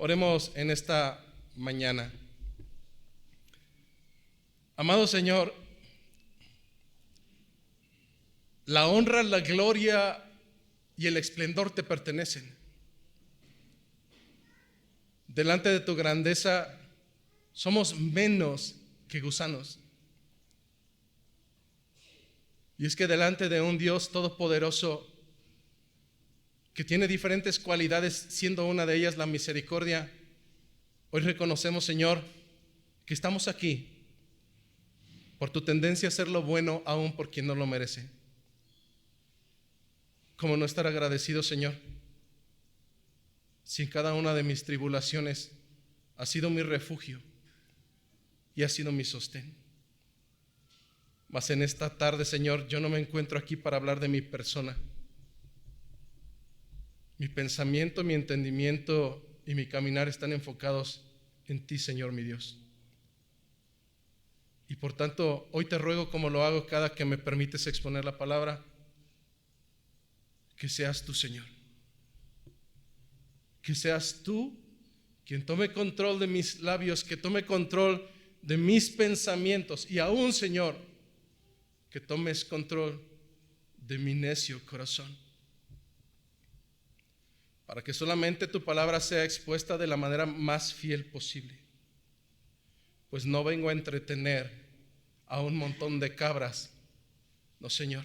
Oremos en esta mañana. Amado Señor, la honra, la gloria y el esplendor te pertenecen. Delante de tu grandeza somos menos que gusanos. Y es que delante de un Dios todopoderoso que tiene diferentes cualidades, siendo una de ellas la misericordia, hoy reconocemos, Señor, que estamos aquí por tu tendencia a hacer lo bueno aún por quien no lo merece. ¿Cómo no estar agradecido, Señor? Si en cada una de mis tribulaciones has sido mi refugio y has sido mi sostén. Mas en esta tarde, Señor, yo no me encuentro aquí para hablar de mi persona. Mi pensamiento, mi entendimiento y mi caminar están enfocados en ti, Señor mi Dios. Y por tanto, hoy te ruego, como lo hago cada que me permites exponer la palabra, que seas tú, Señor. Que seas tú quien tome control de mis labios, que tome control de mis pensamientos y aún, Señor, que tomes control de mi necio corazón. Para que solamente tu palabra sea expuesta de la manera más fiel posible. Pues no vengo a entretener a un montón de cabras. No, Señor.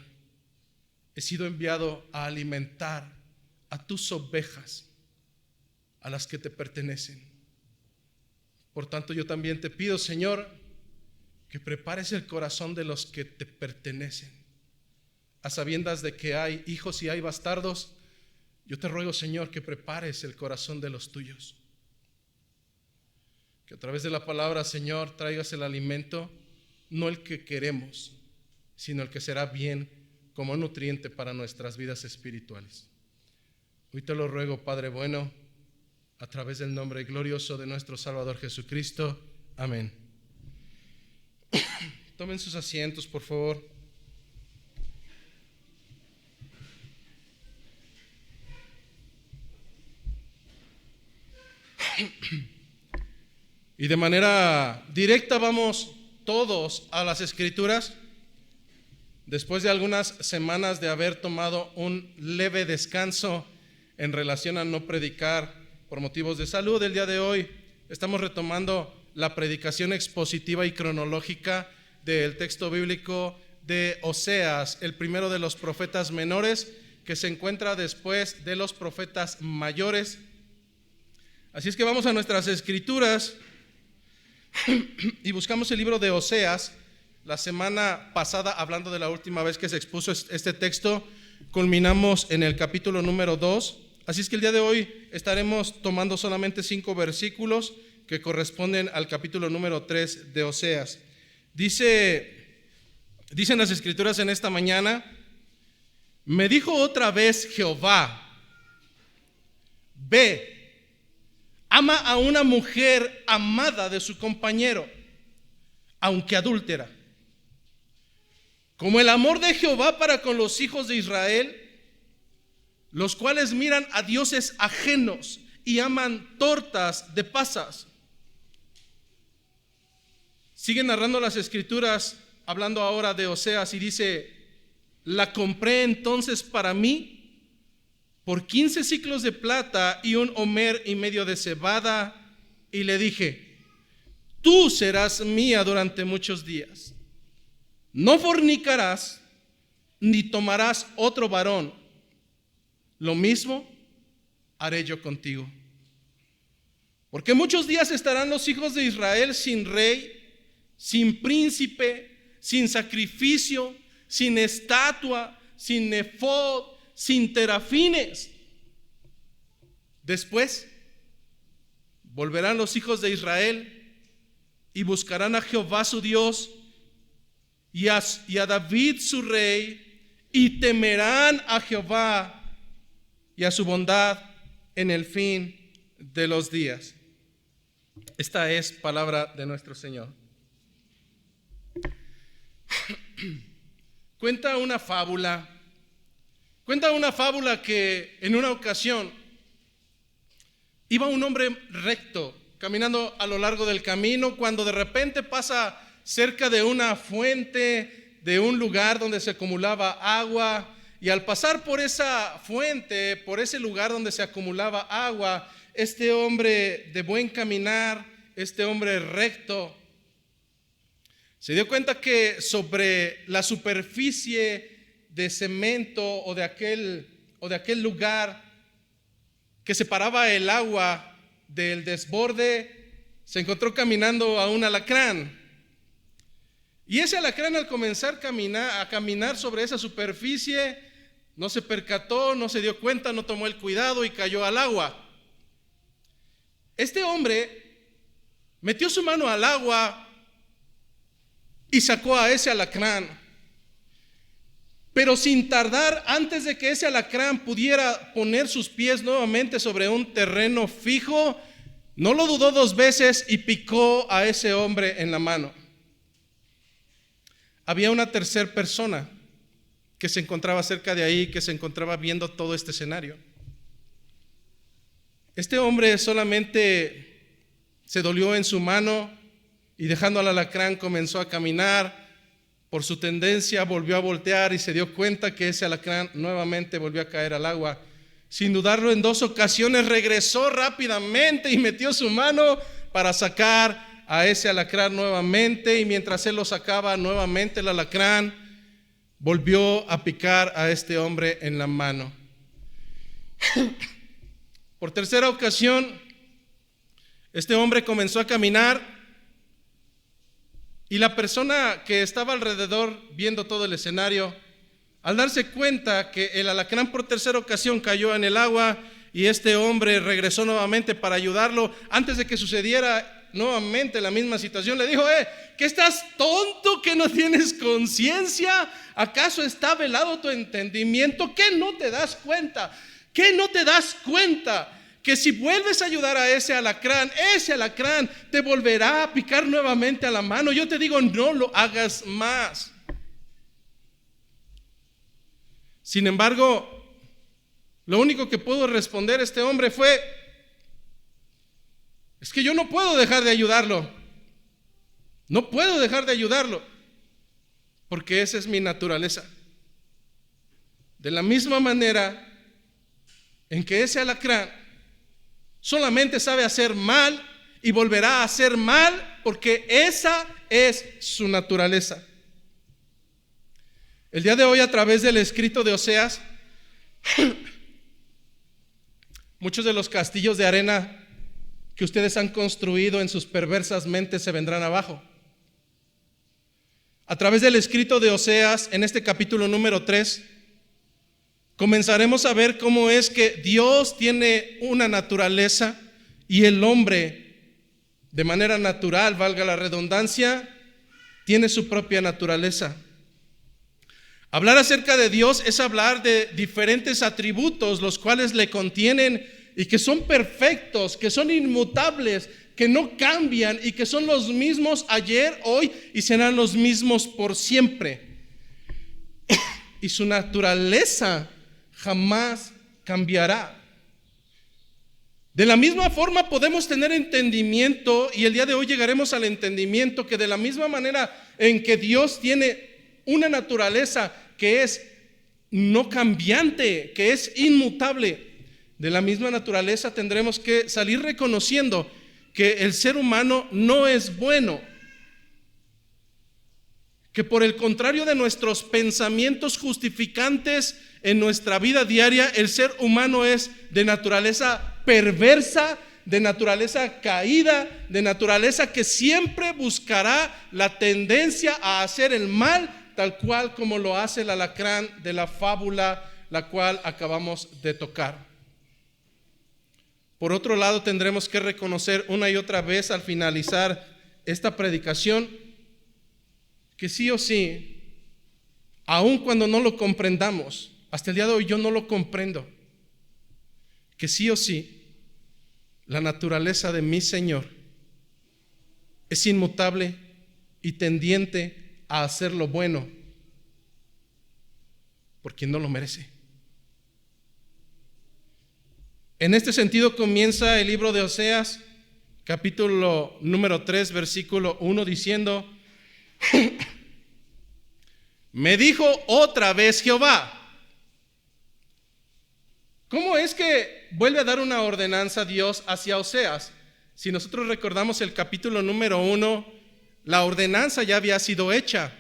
He sido enviado a alimentar a tus ovejas, a las que te pertenecen. Por tanto, yo también te pido, Señor, que prepares el corazón de los que te pertenecen. A sabiendas de que hay hijos y hay bastardos, yo te ruego, Señor, que prepares el corazón de los tuyos. Que a través de la palabra, Señor, traigas el alimento, no el que queremos, sino el que será bien como nutriente para nuestras vidas espirituales. Hoy te lo ruego, Padre bueno, a través del nombre glorioso de nuestro Salvador Jesucristo. Amén. Tomen sus asientos, por favor. Y de manera directa vamos todos a las Escrituras. Después de algunas semanas de haber tomado un leve descanso en relación a no predicar por motivos de salud, el día de hoy estamos retomando la predicación expositiva y cronológica del texto bíblico de Oseas, el primero de los profetas menores, que se encuentra después de los profetas mayores. Así es que vamos a nuestras Escrituras y buscamos el libro de Oseas. La semana pasada, hablando de la última vez que se expuso este texto, culminamos en el capítulo número 2. Así es que el día de hoy estaremos tomando solamente 5 versículos que corresponden al capítulo número 3 de Oseas. Dicen las Escrituras en esta mañana: me dijo otra vez Jehová, ve, ama a una mujer amada de su compañero, aunque adúltera. Como el amor de Jehová para con los hijos de Israel, los cuales miran a dioses ajenos y aman tortas de pasas. Siguen narrando las Escrituras, hablando ahora de Oseas, y dice: la compré entonces para mí por 15 siclos de plata y 1 homer y medio de cebada, y le dije: tú serás mía durante muchos días. No fornicarás, ni tomarás otro varón. Lo mismo haré yo contigo. Porque muchos días estarán los hijos de Israel sin rey, sin príncipe, sin sacrificio, sin estatua, sin efod, sin terafines. Después volverán los hijos de Israel y buscarán a Jehová su Dios y a David su rey, y temerán a Jehová y a su bondad en el fin de los días. Esta es palabra de nuestro Señor. Cuenta una fábula que en una ocasión Iba un hombre recto, caminando a lo largo del camino, cuando de repente pasa cerca de una fuente, de un lugar donde se acumulaba agua, y al pasar por esa fuente, por ese lugar donde se acumulaba agua, este hombre de buen caminar, este hombre recto, se dio cuenta que sobre la superficie de cemento o de aquel lugar que separaba el agua del desborde, se encontró caminando a un alacrán. Y ese alacrán, al comenzar a caminar sobre esa superficie, no se percató, no se dio cuenta, no tomó el cuidado y cayó al agua. Este hombre metió su mano al agua y sacó a ese alacrán. Pero sin tardar, antes de que ese alacrán pudiera poner sus pies nuevamente sobre un terreno fijo, no lo dudó dos veces y picó a ese hombre en la mano. Había una tercera persona que se encontraba cerca de ahí, que se encontraba viendo todo este escenario. Este hombre solamente se dolió en su mano y dejando al alacrán comenzó a caminar. Por su tendencia volvió a voltear y se dio cuenta que ese alacrán nuevamente volvió a caer al agua. Sin dudarlo, en 2 ocasiones regresó rápidamente y metió su mano para sacar a ese alacrán nuevamente, y mientras él lo sacaba nuevamente, el alacrán volvió a picar a este hombre en la mano. Por tercera ocasión, este hombre comenzó a caminar. Y la persona que estaba alrededor viendo todo el escenario, al darse cuenta que el alacrán por tercera ocasión cayó en el agua y este hombre regresó nuevamente para ayudarlo, antes de que sucediera nuevamente la misma situación, le dijo: ¿qué estás tonto, que no tienes conciencia? ¿Acaso está velado tu entendimiento? ¿Qué no te das cuenta? ¿Qué no te das cuenta? Que si vuelves a ayudar a ese alacrán te volverá a picar nuevamente a la mano. Yo te digo, no lo hagas más. Sin embargo, lo único que pudo responder este hombre fue: es que yo no puedo dejar de ayudarlo. No puedo dejar de ayudarlo, porque esa es mi naturaleza. De la misma manera en que ese alacrán solamente sabe hacer mal y volverá a hacer mal, porque esa es su naturaleza. El día de hoy, a través del escrito de Oseas, muchos de los castillos de arena que ustedes han construido en sus perversas mentes se vendrán abajo. A través del escrito de Oseas, en este capítulo número 3, comenzaremos a ver cómo es que Dios tiene una naturaleza y el hombre, de manera natural, valga la redundancia, tiene su propia naturaleza. Hablar acerca de Dios es hablar de diferentes atributos, los cuales le contienen y que son perfectos, que son inmutables, que no cambian y que son los mismos ayer, hoy y serán los mismos por siempre. Y su naturaleza jamás cambiará. De la misma forma podemos tener entendimiento, y el día de hoy llegaremos al entendimiento que de la misma manera en que Dios tiene una naturaleza que es no cambiante, que es inmutable, de la misma naturaleza tendremos que salir reconociendo que el ser humano no es bueno, que por el contrario de nuestros pensamientos justificantes en nuestra vida diaria, el ser humano es de naturaleza perversa, de naturaleza caída, de naturaleza que siempre buscará la tendencia a hacer el mal, tal cual como lo hace el alacrán de la fábula, la cual acabamos de tocar. Por otro lado, tendremos que reconocer una y otra vez al finalizar esta predicación que sí o sí, aun cuando no lo comprendamos, hasta el día de hoy yo no lo comprendo, que sí o sí, la naturaleza de mi Señor es inmutable y tendiente a hacer lo bueno por quien no lo merece. En este sentido comienza el libro de Oseas, capítulo número 3, versículo 1, diciendo: me dijo otra vez Jehová. ¿Cómo es que vuelve a dar una ordenanza Dios hacia Oseas? Si nosotros recordamos el capítulo número 1, la ordenanza ya había sido hecha.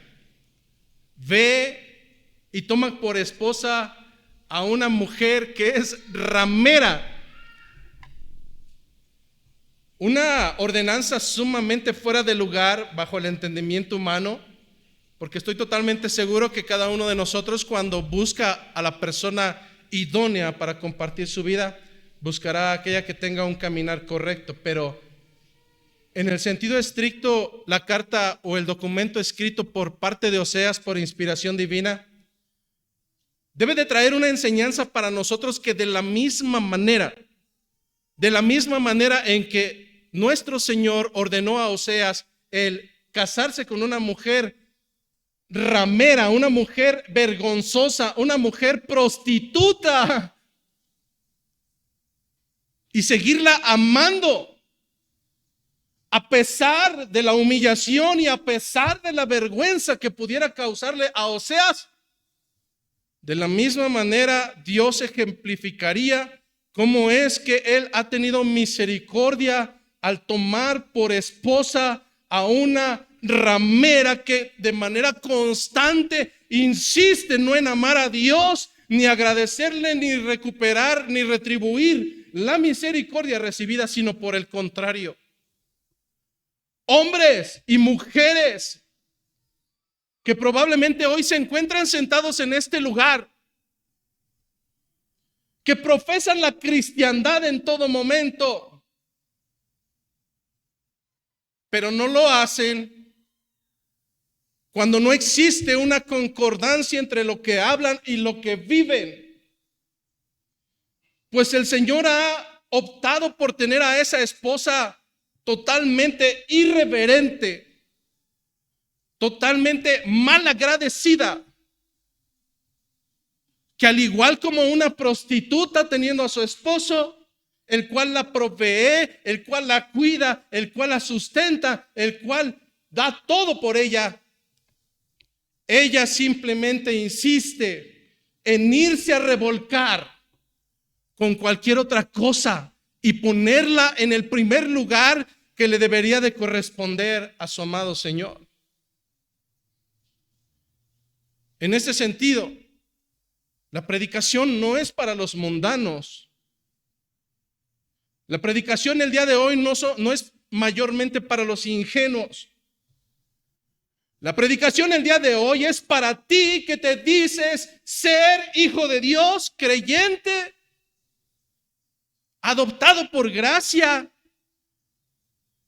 Ve y toma por esposa a una mujer que es ramera. Una ordenanza sumamente fuera de lugar bajo el entendimiento humano, porque estoy totalmente seguro que cada uno de nosotros, cuando busca a la persona idónea para compartir su vida, buscará a aquella que tenga un caminar correcto. Pero en el sentido estricto, la carta o el documento escrito por parte de Oseas por inspiración divina debe de traer una enseñanza para nosotros, que de la misma manera en que nuestro Señor ordenó a Oseas el casarse con una mujer ramera, una mujer vergonzosa, una mujer prostituta, y seguirla amando a pesar de la humillación y a pesar de la vergüenza que pudiera causarle a Oseas, de la misma manera Dios ejemplificaría cómo es que Él ha tenido misericordia al tomar por esposa a una ramera que de manera constante insiste no en amar a Dios, ni agradecerle, ni recuperar, ni retribuir la misericordia recibida, sino por el contrario. Hombres y mujeres que probablemente hoy se encuentran sentados en este lugar, que profesan la cristiandad en todo momento, pero no lo hacen cuando no existe una concordancia entre lo que hablan y lo que viven. Pues el Señor ha optado por tener a esa esposa totalmente irreverente, totalmente malagradecida, que al igual como una prostituta teniendo a su esposo, el cual la provee, el cual la cuida, el cual la sustenta, el cual da todo por ella, ella simplemente insiste en irse a revolcar con cualquier otra cosa y ponerla en el primer lugar que le debería de corresponder a su amado Señor. En ese sentido, la predicación no es para los mundanos. La predicación el día de hoy no es mayormente para los ingenuos. La predicación el día de hoy es para ti que te dices ser hijo de Dios, creyente, adoptado por gracia,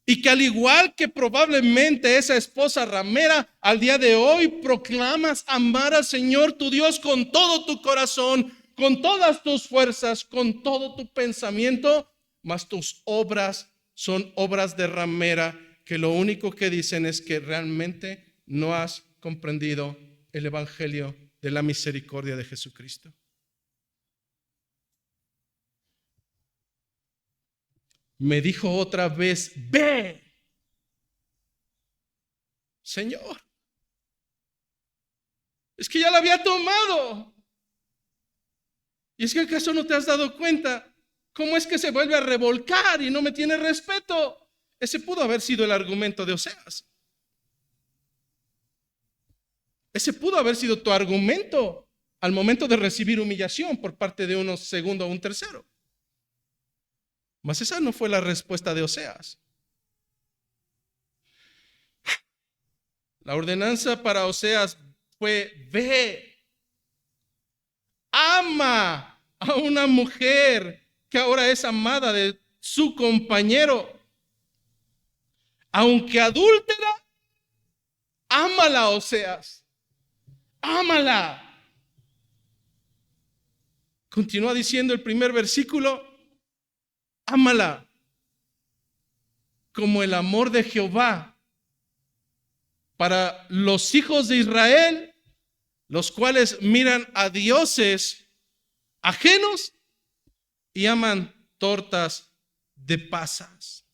y que al igual que probablemente esa esposa ramera, al día de hoy proclamas amar al Señor tu Dios con todo tu corazón, con todas tus fuerzas, con todo tu pensamiento, mas tus obras son obras de ramera que lo único que dicen es que realmente no has comprendido el evangelio de la misericordia de Jesucristo. Me dijo otra vez: ve. Señor, es que ya la había tomado. ¿Y es que acaso no te has dado cuenta cómo es que se vuelve a revolcar y no me tiene respeto? Ese pudo haber sido el argumento de Oseas. Ese pudo haber sido tu argumento al momento de recibir humillación por parte de un segundo o un tercero. Mas esa no fue la respuesta de Oseas. La ordenanza para Oseas fue: ve, ama a una mujer que ahora es amada de su compañero. Aunque adúltera, ámala, Oseas, ámala. Continúa diciendo el primer versículo: ámala como el amor de Jehová para los hijos de Israel, los cuales miran a dioses ajenos y aman tortas de pasas.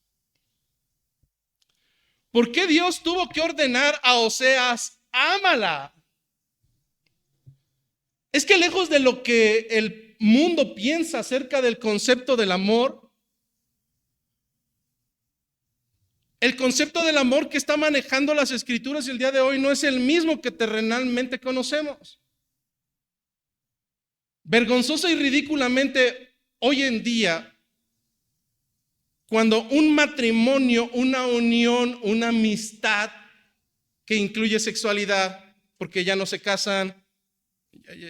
¿Por qué Dios tuvo que ordenar a Oseas, ámala? Es que lejos de lo que el mundo piensa acerca del concepto del amor, el concepto del amor que está manejando las Escrituras el día de hoy no es el mismo que terrenalmente conocemos. Vergonzosa y ridículamente hoy en día, cuando un matrimonio, una unión, una amistad que incluye sexualidad, porque ya no se casan,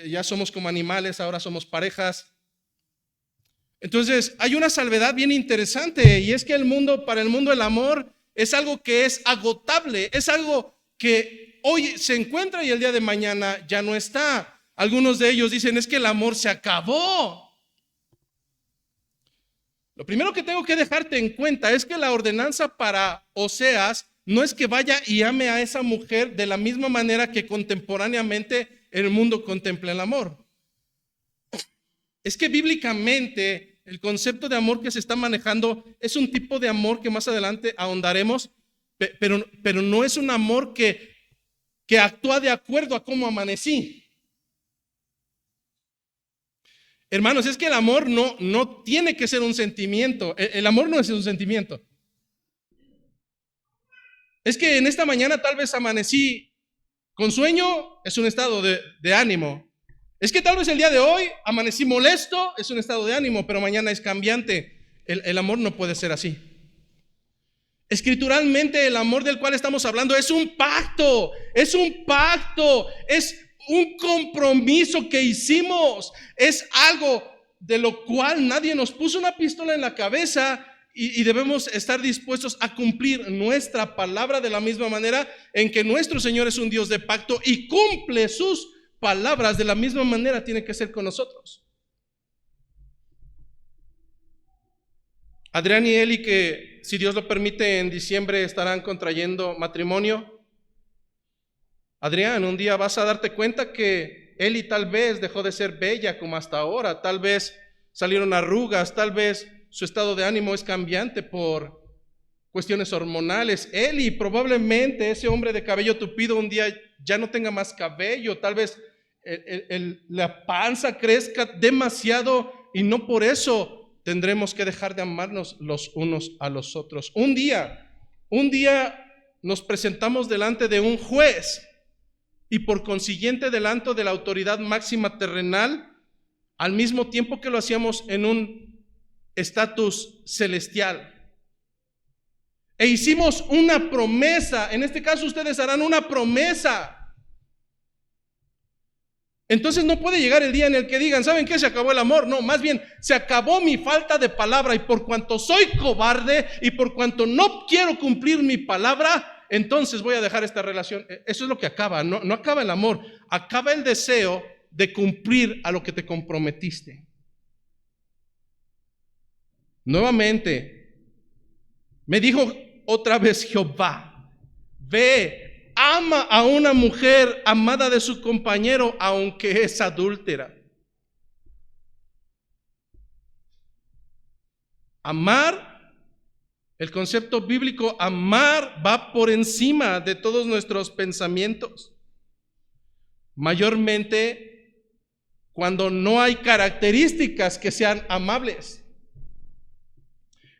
ya somos como animales, ahora somos parejas. Entonces hay una salvedad bien interesante, y es que para el mundo el amor es algo que es agotable, es algo que hoy se encuentra y el día de mañana ya no está. Algunos de ellos dicen, es que el amor se acabó. Lo primero que tengo que dejarte en cuenta es que la ordenanza para Oseas no es que vaya y ame a esa mujer de la misma manera que contemporáneamente el mundo contempla el amor. Es que bíblicamente el concepto de amor que se está manejando es un tipo de amor que más adelante ahondaremos, pero no es un amor que actúa de acuerdo a cómo amanecí. Hermanos, es que el amor no tiene que ser un sentimiento. El amor no es un sentimiento. Es que en esta mañana tal vez amanecí con sueño, es un estado de ánimo. Es que tal vez el día de hoy amanecí molesto, es un estado de ánimo, pero mañana es cambiante. El amor no puede ser así. Escrituralmente el amor del cual estamos hablando es un pacto, es un compromiso que hicimos, es algo de lo cual nadie nos puso una pistola en la cabeza y debemos estar dispuestos a cumplir nuestra palabra de la misma manera en que nuestro Señor es un Dios de pacto y cumple sus palabras de la misma manera tiene que ser con nosotros. Adrián y Eli, que si Dios lo permite en diciembre estarán contrayendo matrimonio. Adrián, un día vas a darte cuenta que Eli tal vez dejó de ser bella como hasta ahora, tal vez salieron arrugas, tal vez su estado de ánimo es cambiante por cuestiones hormonales. Eli, probablemente ese hombre de cabello tupido un día ya no tenga más cabello, tal vez la panza crezca demasiado y no por eso tendremos que dejar de amarnos los unos a los otros. Un día nos presentamos delante de un juez y por consiguiente delante de la autoridad máxima terrenal, al mismo tiempo que lo hacíamos en un estatus celestial. E hicimos una promesa, en este caso ustedes harán una promesa. Entonces no puede llegar el día en el que digan, ¿saben qué? Se acabó el amor. No, más bien, se acabó mi falta de palabra y por cuanto soy cobarde y por cuanto no quiero cumplir mi palabra, entonces voy a dejar esta relación. Eso es lo que acaba, no acaba el amor, acaba el deseo de cumplir a lo que te comprometiste. Nuevamente, me dijo otra vez Jehová, ve, ama a una mujer amada de su compañero, aunque es adúltera. Amar, el concepto bíblico, amar va por encima de todos nuestros pensamientos. Mayormente cuando no hay características que sean amables,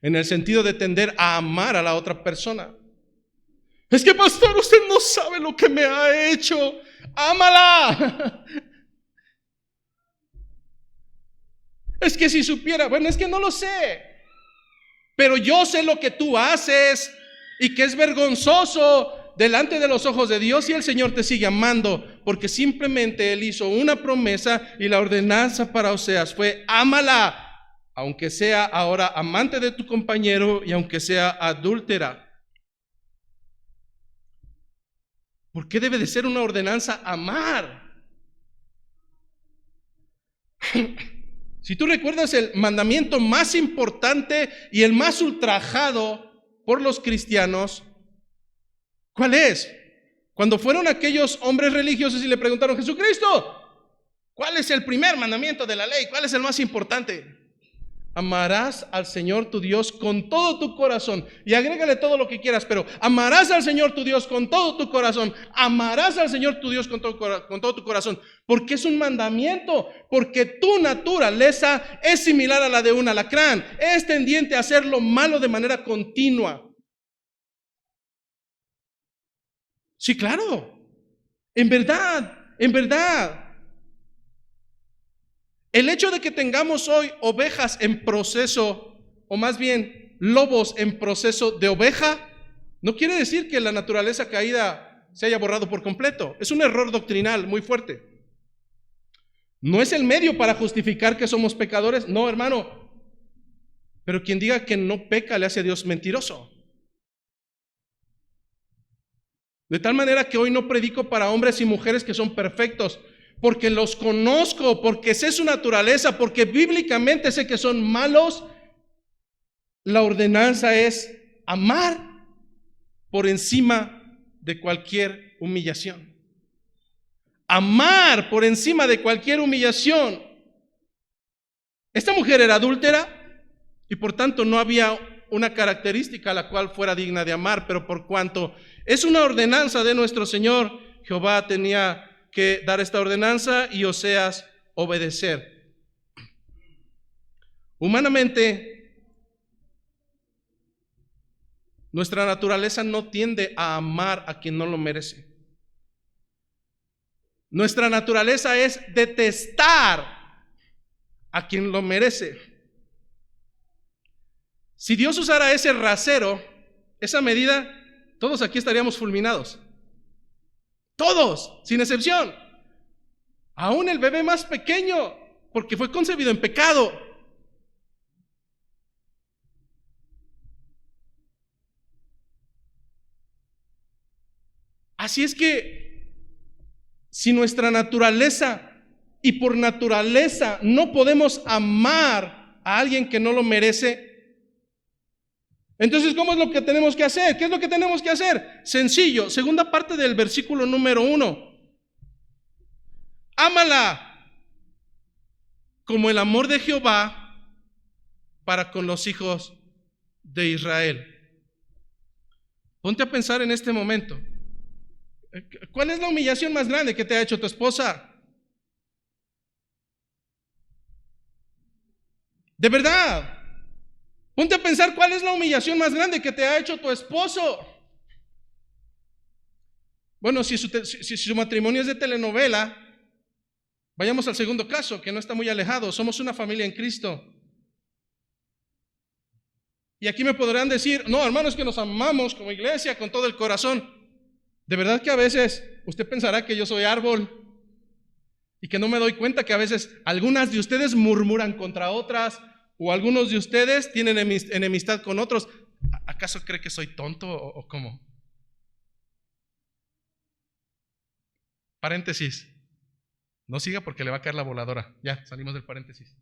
en el sentido de tender a amar a la otra persona. Es que pastor, usted no sabe lo que me ha hecho. Ámala. Es que si supiera, bueno, es que no lo sé, pero yo sé lo que tú haces y que es vergonzoso delante de los ojos de Dios, y el Señor te sigue amando porque simplemente Él hizo una promesa y la ordenanza para Oseas fue ámala, aunque sea ahora amante de tu compañero y aunque sea adúltera. ¿Por qué debe de ser una ordenanza amar? Si tú recuerdas el mandamiento más importante y el más ultrajado por los cristianos, ¿cuál es? Cuando fueron aquellos hombres religiosos y le preguntaron, Jesucristo, ¿cuál es el primer mandamiento de la ley? ¿Cuál es el más importante? Amarás al Señor tu Dios con todo tu corazón. Y agrégale todo lo que quieras, pero amarás al Señor tu Dios con todo tu corazón. Amarás al Señor tu Dios con todo tu corazón. Porque es un mandamiento. Porque tu naturaleza es similar a la de un alacrán. Es tendiente a hacer lo malo de manera continua. Sí, claro. En verdad, en verdad. El hecho de que tengamos hoy ovejas en proceso, o más bien lobos en proceso de oveja, no quiere decir que la naturaleza caída se haya borrado por completo. Es un error doctrinal muy fuerte. No es el medio para justificar que somos pecadores, no, hermano. Pero quien diga que no peca le hace a Dios mentiroso. De tal manera que hoy no predico para hombres y mujeres que son perfectos, porque los conozco, porque sé su naturaleza, porque bíblicamente sé que son malos. La ordenanza es amar por encima de cualquier humillación. Amar por encima de cualquier humillación. Esta mujer era adúltera y por tanto no había una característica a la cual fuera digna de amar, pero por cuanto es una ordenanza de nuestro Señor, Jehová tenía que dar esta ordenanza y Oseas obedecer. Humanamente, nuestra naturaleza no tiende a amar a quien no lo merece. Nuestra naturaleza es detestar a quien lo merece. Si Dios usara ese rasero, esa medida, todos aquí estaríamos fulminados. Todos, sin excepción. Aún el bebé más pequeño, porque fue concebido en pecado. Así es que, si nuestra naturaleza, y por naturaleza no podemos amar a alguien que no lo merece, entonces, ¿cómo es lo que tenemos que hacer? ¿Qué es lo que tenemos que hacer? Sencillo, segunda parte del versículo número 1. Ámala como el amor de Jehová para con los hijos de Israel. Ponte a pensar en este momento. ¿Cuál es la humillación más grande que te ha hecho tu esposa? De verdad. Ponte a pensar cuál es la humillación más grande que te ha hecho tu esposo. Bueno, si su matrimonio es de telenovela, vayamos al segundo caso, que no está muy alejado. Somos una familia en Cristo. Y aquí me podrán decir, no, hermanos, que nos amamos como iglesia con todo el corazón. De verdad que a veces usted pensará que yo soy árbol y que no me doy cuenta que a veces algunas de ustedes murmuran contra otras, o algunos de ustedes tienen enemistad con otros. ¿Acaso cree que soy tonto o cómo? Paréntesis. No siga porque le va a caer la voladora. Ya, salimos del paréntesis.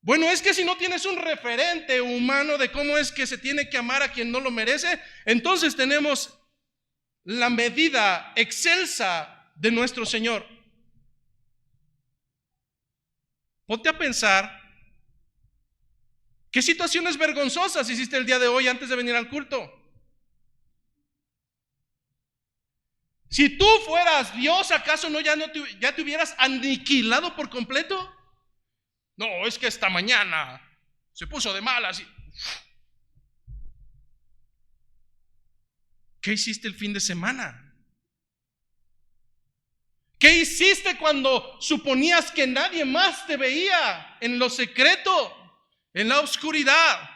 Bueno, es que si no tienes un referente humano de cómo es que se tiene que amar a quien no lo merece, entonces tenemos la medida excelsa de nuestro Señor. Ponte a pensar qué situaciones vergonzosas hiciste el día de hoy antes de venir al culto. Si tú fueras Dios, ¿acaso ya te hubieras aniquilado por completo? No, es que esta mañana se puso de malas. ¿Qué hiciste el fin de semana? ¿Qué hiciste cuando suponías que nadie más te veía en lo secreto, en la oscuridad?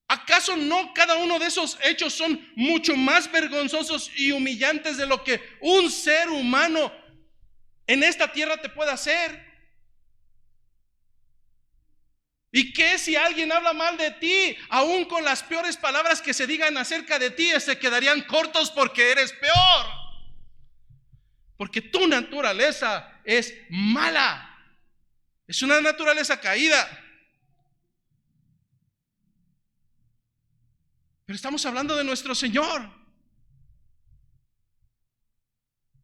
¿Acaso no cada uno de esos hechos son mucho más vergonzosos y humillantes de lo que un ser humano en esta tierra te puede hacer? ¿Y qué si alguien habla mal de ti? Aún con las peores palabras que se digan acerca de ti, se quedarían cortos porque eres peor. Porque tu naturaleza es mala. Es una naturaleza caída. Pero estamos hablando de nuestro Señor.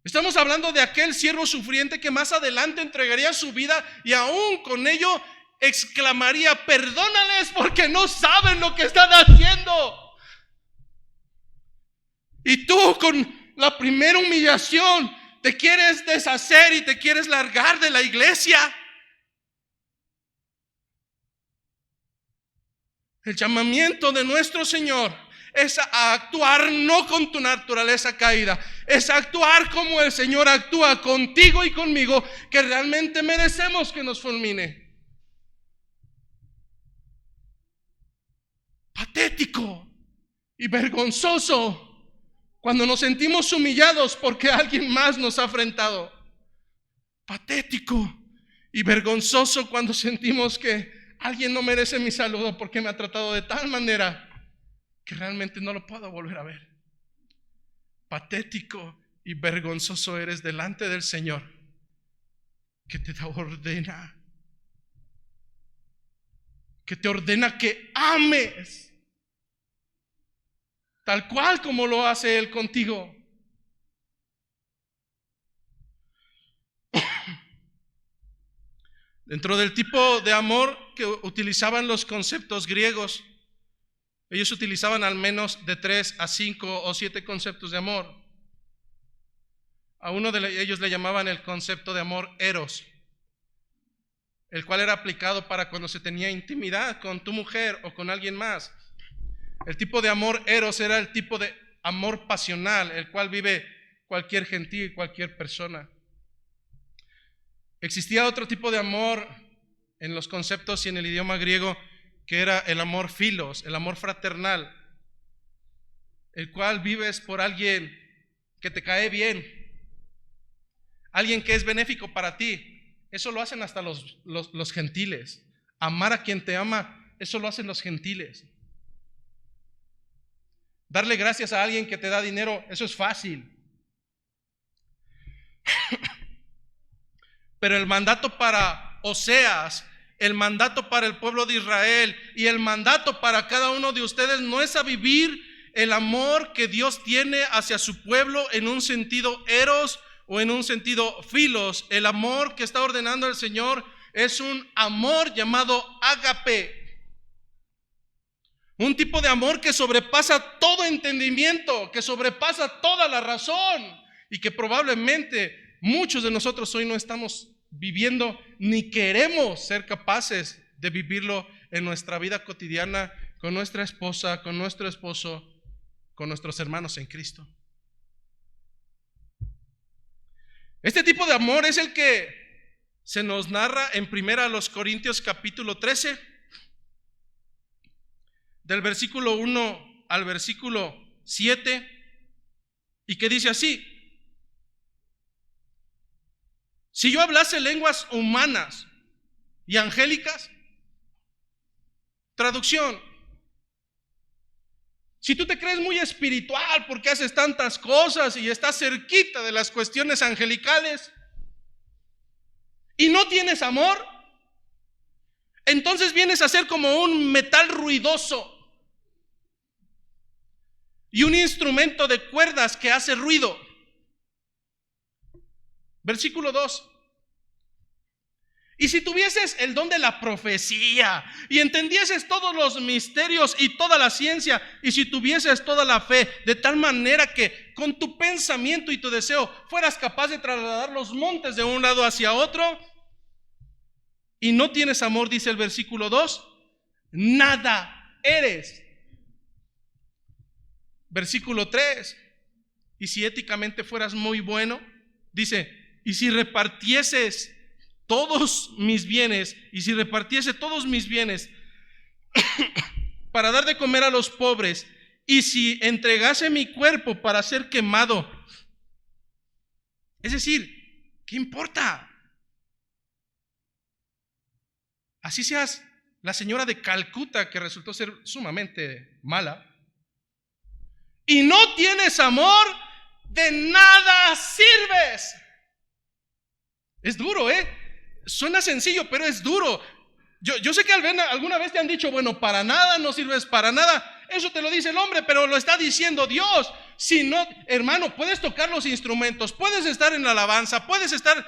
Estamos hablando de aquel siervo sufriente que más adelante entregaría su vida y aún con ello exclamaría: perdónales porque no saben lo que están haciendo. Y tú, con la primera humillación, te quieres deshacer y te quieres largar de la iglesia. El llamamiento de nuestro Señor es a actuar no con tu naturaleza caída, es actuar como el Señor actúa contigo y conmigo, que realmente merecemos que nos fulmine. Patético y vergonzoso cuando nos sentimos humillados porque alguien más nos ha afrentado. Patético y vergonzoso cuando sentimos que alguien no merece mi saludo porque me ha tratado de tal manera que realmente no lo puedo volver a ver. Patético y vergonzoso eres delante del Señor, que te ordena que ames tal cual como lo hace Él contigo. Dentro del tipo de amor que utilizaban los conceptos griegos, ellos utilizaban al menos de 3 a 5 o 7 conceptos de amor. A uno de ellos le llamaban el concepto de amor eros, el cual era aplicado para cuando se tenía intimidad con tu mujer o con alguien más. El tipo de amor eros era el tipo de amor pasional, el cual vive cualquier gentil, cualquier persona. Existía otro tipo de amor en los conceptos y en el idioma griego, que era el amor filos, el amor fraternal, el cual vives por alguien que te cae bien, alguien que es benéfico para ti. Eso lo hacen hasta los gentiles. Amar a quien te ama, eso lo hacen los gentiles. Darle gracias a alguien que te da dinero, eso es fácil. Pero el mandato para Oseas, el mandato para el pueblo de Israel y el mandato para cada uno de ustedes no es a vivir el amor que Dios tiene hacia su pueblo en un sentido eros o en un sentido filos. El amor que está ordenando el Señor es un amor llamado ágape, un tipo de amor que sobrepasa todo entendimiento, que sobrepasa toda la razón y que probablemente muchos de nosotros hoy no estamos viviendo ni queremos ser capaces de vivirlo en nuestra vida cotidiana con nuestra esposa, con nuestro esposo, con nuestros hermanos en Cristo. Este tipo de amor es el que se nos narra en 1 Corintios capítulo 13, del versículo 1 al versículo 7, y que dice así: si yo hablase lenguas humanas y angélicas, traducción, si tú te crees muy espiritual porque haces tantas cosas y estás cerquita de las cuestiones angelicales y no tienes amor, entonces vienes a ser como un metal ruidoso y un instrumento de cuerdas que hace ruido. Versículo 2. Y si tuvieses el don de la profecía y entendieses todos los misterios y toda la ciencia, y si tuvieses toda la fe, de tal manera que con tu pensamiento y tu deseo fueras capaz de trasladar los montes de un lado hacia otro, y no tienes amor, dice el versículo 2, nada eres. Versículo 3. Y si éticamente fueras muy bueno, dice, y si repartieses todos mis bienes, y si repartiese todos mis bienes para dar de comer a los pobres, y si entregase mi cuerpo para ser quemado, es decir, ¿qué importa? Así seas la señora de Calcuta, que resultó ser sumamente mala, y no tienes amor, de nada sirves. Es duro, suena sencillo, pero es duro. Yo sé que alguna vez te han dicho, bueno, para nada no sirves para nada. Eso te lo dice el hombre, pero lo está diciendo Dios. Si no, hermano, puedes tocar los instrumentos, puedes estar en la alabanza, puedes estar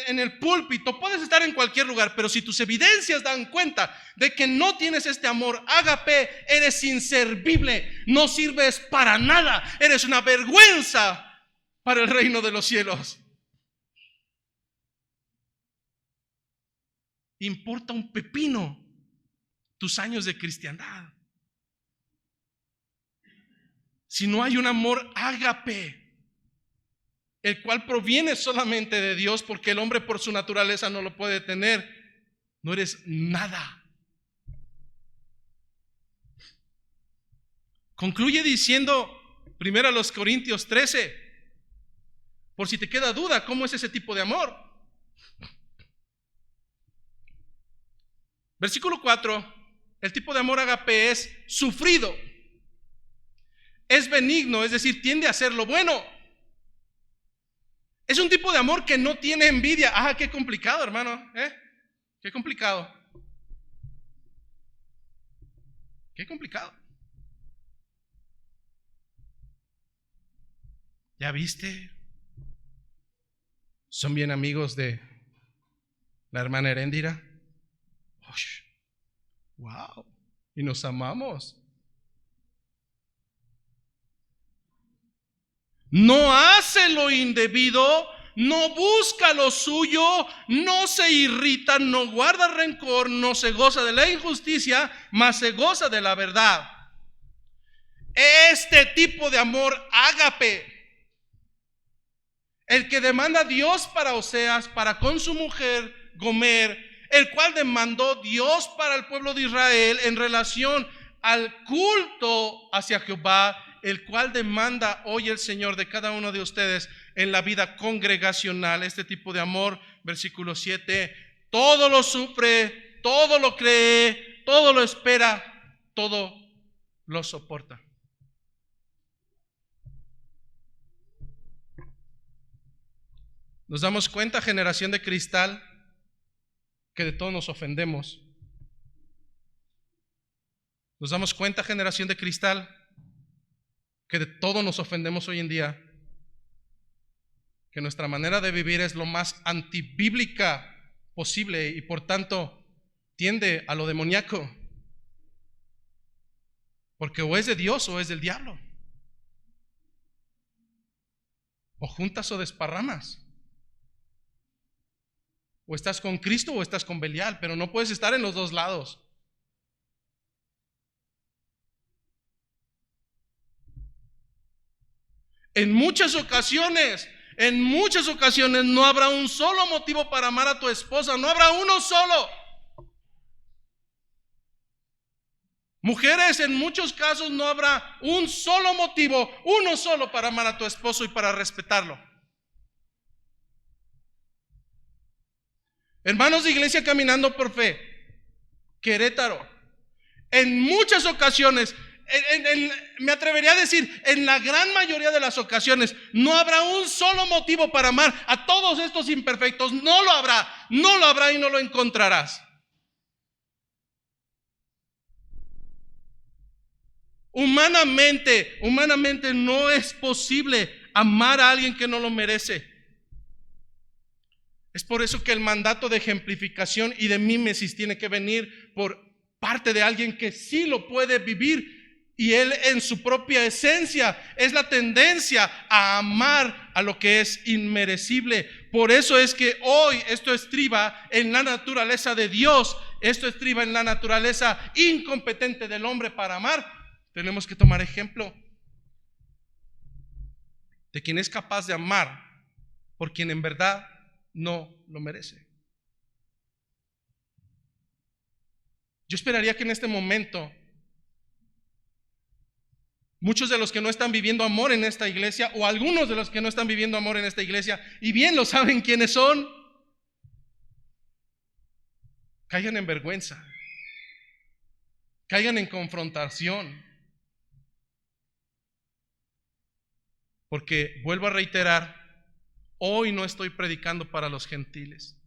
en el púlpito, puedes estar en cualquier lugar, pero si tus evidencias dan cuenta de que no tienes este amor ágape, eres inservible, no sirves para nada, eres una vergüenza para el reino de los cielos. Importa un pepino tus años de cristiandad si no hay un amor ágape, el cual proviene solamente de Dios, porque el hombre por su naturaleza no lo puede tener. No eres nada. Concluye diciendo 1 Corintios 13, por si te queda duda, ¿cómo es ese tipo de amor? Versículo 4, el tipo de amor ágape es sufrido, es benigno, es decir, tiende a hacer lo bueno. Es un tipo de amor que no tiene envidia. Ah, qué complicado, hermano, qué complicado. Qué complicado. ¿Ya viste? Son bien amigos de la hermana Heréndira. Wow, y nos amamos. No hace lo indebido, no busca lo suyo, no se irrita, no guarda rencor, no se goza de la injusticia, mas se goza de la verdad. Este tipo de amor ágape, el que demanda Dios para Oseas, para con su mujer Gomer, el cual demandó Dios para el pueblo de Israel en relación al culto hacia Jehová, el cual demanda hoy el Señor de cada uno de ustedes en la vida congregacional. Este tipo de amor, versículo 7, todo lo sufre, todo lo cree, todo lo espera, todo lo soporta. Nos damos cuenta, generación de cristal, que de todo nos ofendemos. Nos damos cuenta, generación de cristal, que de todo nos ofendemos hoy en día, que nuestra manera de vivir es lo más antibíblica posible y por tanto tiende a lo demoníaco, porque o es de Dios o es del diablo, o juntas o desparramas, o estás con Cristo o estás con Belial, pero no puedes estar en los dos lados. En muchas ocasiones no habrá un solo motivo para amar a tu esposa, no habrá uno solo. Mujeres, en muchos casos no habrá un solo motivo, uno solo para amar a tu esposo y para respetarlo. Hermanos de Iglesia Caminando por Fe, Querétaro, en muchas ocasiones, me atrevería a decir, en la gran mayoría de las ocasiones, no habrá un solo motivo para amar a todos estos imperfectos. No lo habrá y no lo encontrarás. Humanamente no es posible amar a alguien que no lo merece. Es por eso que el mandato de ejemplificación y de mímesis tiene que venir por parte de alguien que sí lo puede vivir. Y él en su propia esencia es la tendencia a amar a lo que es inmerecible. Por eso es que hoy esto estriba en la naturaleza de Dios, esto estriba en la naturaleza incompetente del hombre para amar. Tenemos que tomar ejemplo de quien es capaz de amar por quien en verdad no lo merece. Yo esperaría que en este momento muchos de los que no están viviendo amor en esta iglesia, o algunos de los que no están viviendo amor en esta iglesia, y bien lo saben quiénes son, caigan en vergüenza, caigan en confrontación. Porque vuelvo a reiterar, hoy no estoy predicando para los gentiles.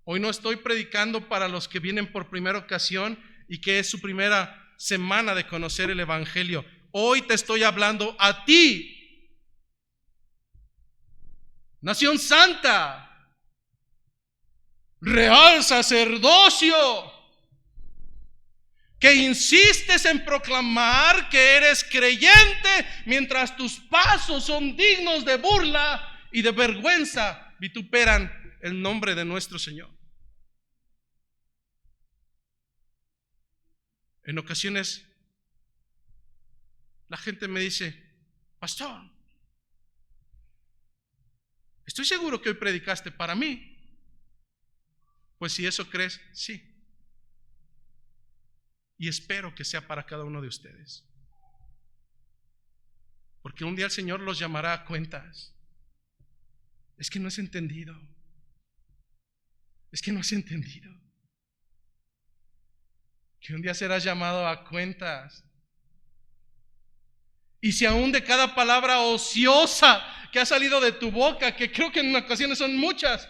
Hoy no estoy predicando para los que vienen por primera ocasión y que es su primera semana de conocer el evangelio. Hoy te estoy hablando a ti nación santa, real sacerdocio, que insistes en proclamar que eres creyente mientras tus pasos son dignos de burla y de vergüenza, vituperan el nombre de nuestro Señor. En ocasiones la gente me dice: pastor, estoy seguro que hoy predicaste para mí. Pues si eso crees, sí. Y espero que sea para cada uno de ustedes. Porque un día el Señor los llamará a cuentas. Es que no has entendido. Es que no has entendido. Que un día serás llamado a cuentas. Y si aún de cada palabra ociosa que ha salido de tu boca, que creo que en ocasiones son muchas,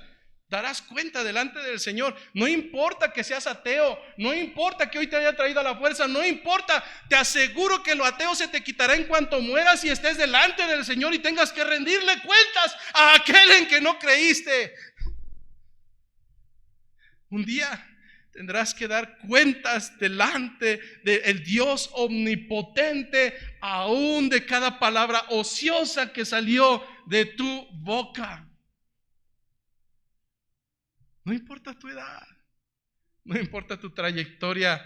darás cuenta delante del Señor. No importa que seas ateo, no importa que hoy te haya traído a la fuerza, no importa. Te aseguro que lo ateo se te quitará en cuanto mueras y estés delante del Señor y tengas que rendirle cuentas a aquel en que no creíste. Un día tendrás que dar cuentas delante del Dios omnipotente, aún de cada palabra ociosa que salió de tu boca. No importa tu edad, no importa tu trayectoria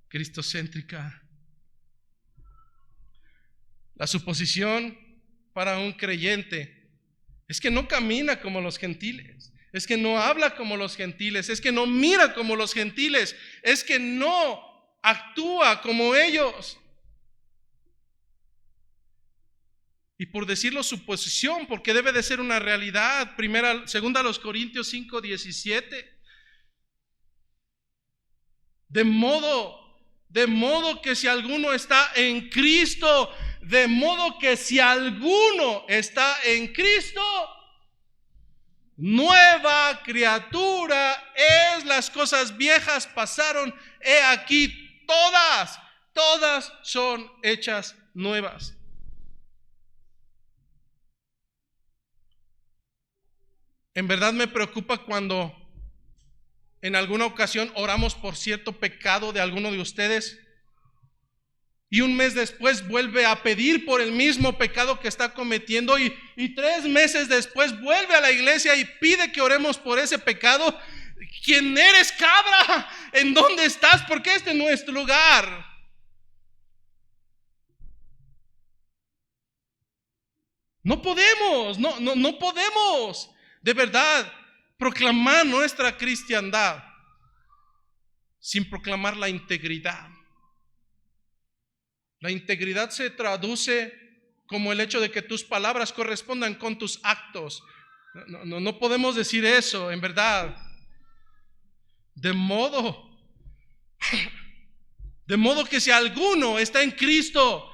cristocéntrica. La suposición para un creyente es que no camina como los gentiles, es que no habla como los gentiles, es que no mira como los gentiles, es que no actúa como ellos. Y por decirlo suposición, porque debe de ser una realidad. Segunda a los Corintios 5:17. De modo que si alguno está en Cristo, de modo que si alguno está en Cristo, nueva criatura es. Las cosas viejas pasaron, he aquí todas son hechas nuevas. En verdad me preocupa cuando en alguna ocasión oramos por cierto pecado de alguno de ustedes y un mes después vuelve a pedir por el mismo pecado que está cometiendo y 3 meses después vuelve a la iglesia y pide que oremos por ese pecado. ¿Quién eres, cabra? ¿En dónde estás? Porque este no es tu lugar. No podemos de verdad proclamar nuestra cristiandad sin proclamar la integridad. La integridad se traduce como el hecho de que tus palabras correspondan con tus actos. No podemos decir eso, en verdad. De modo que si alguno está en Cristo,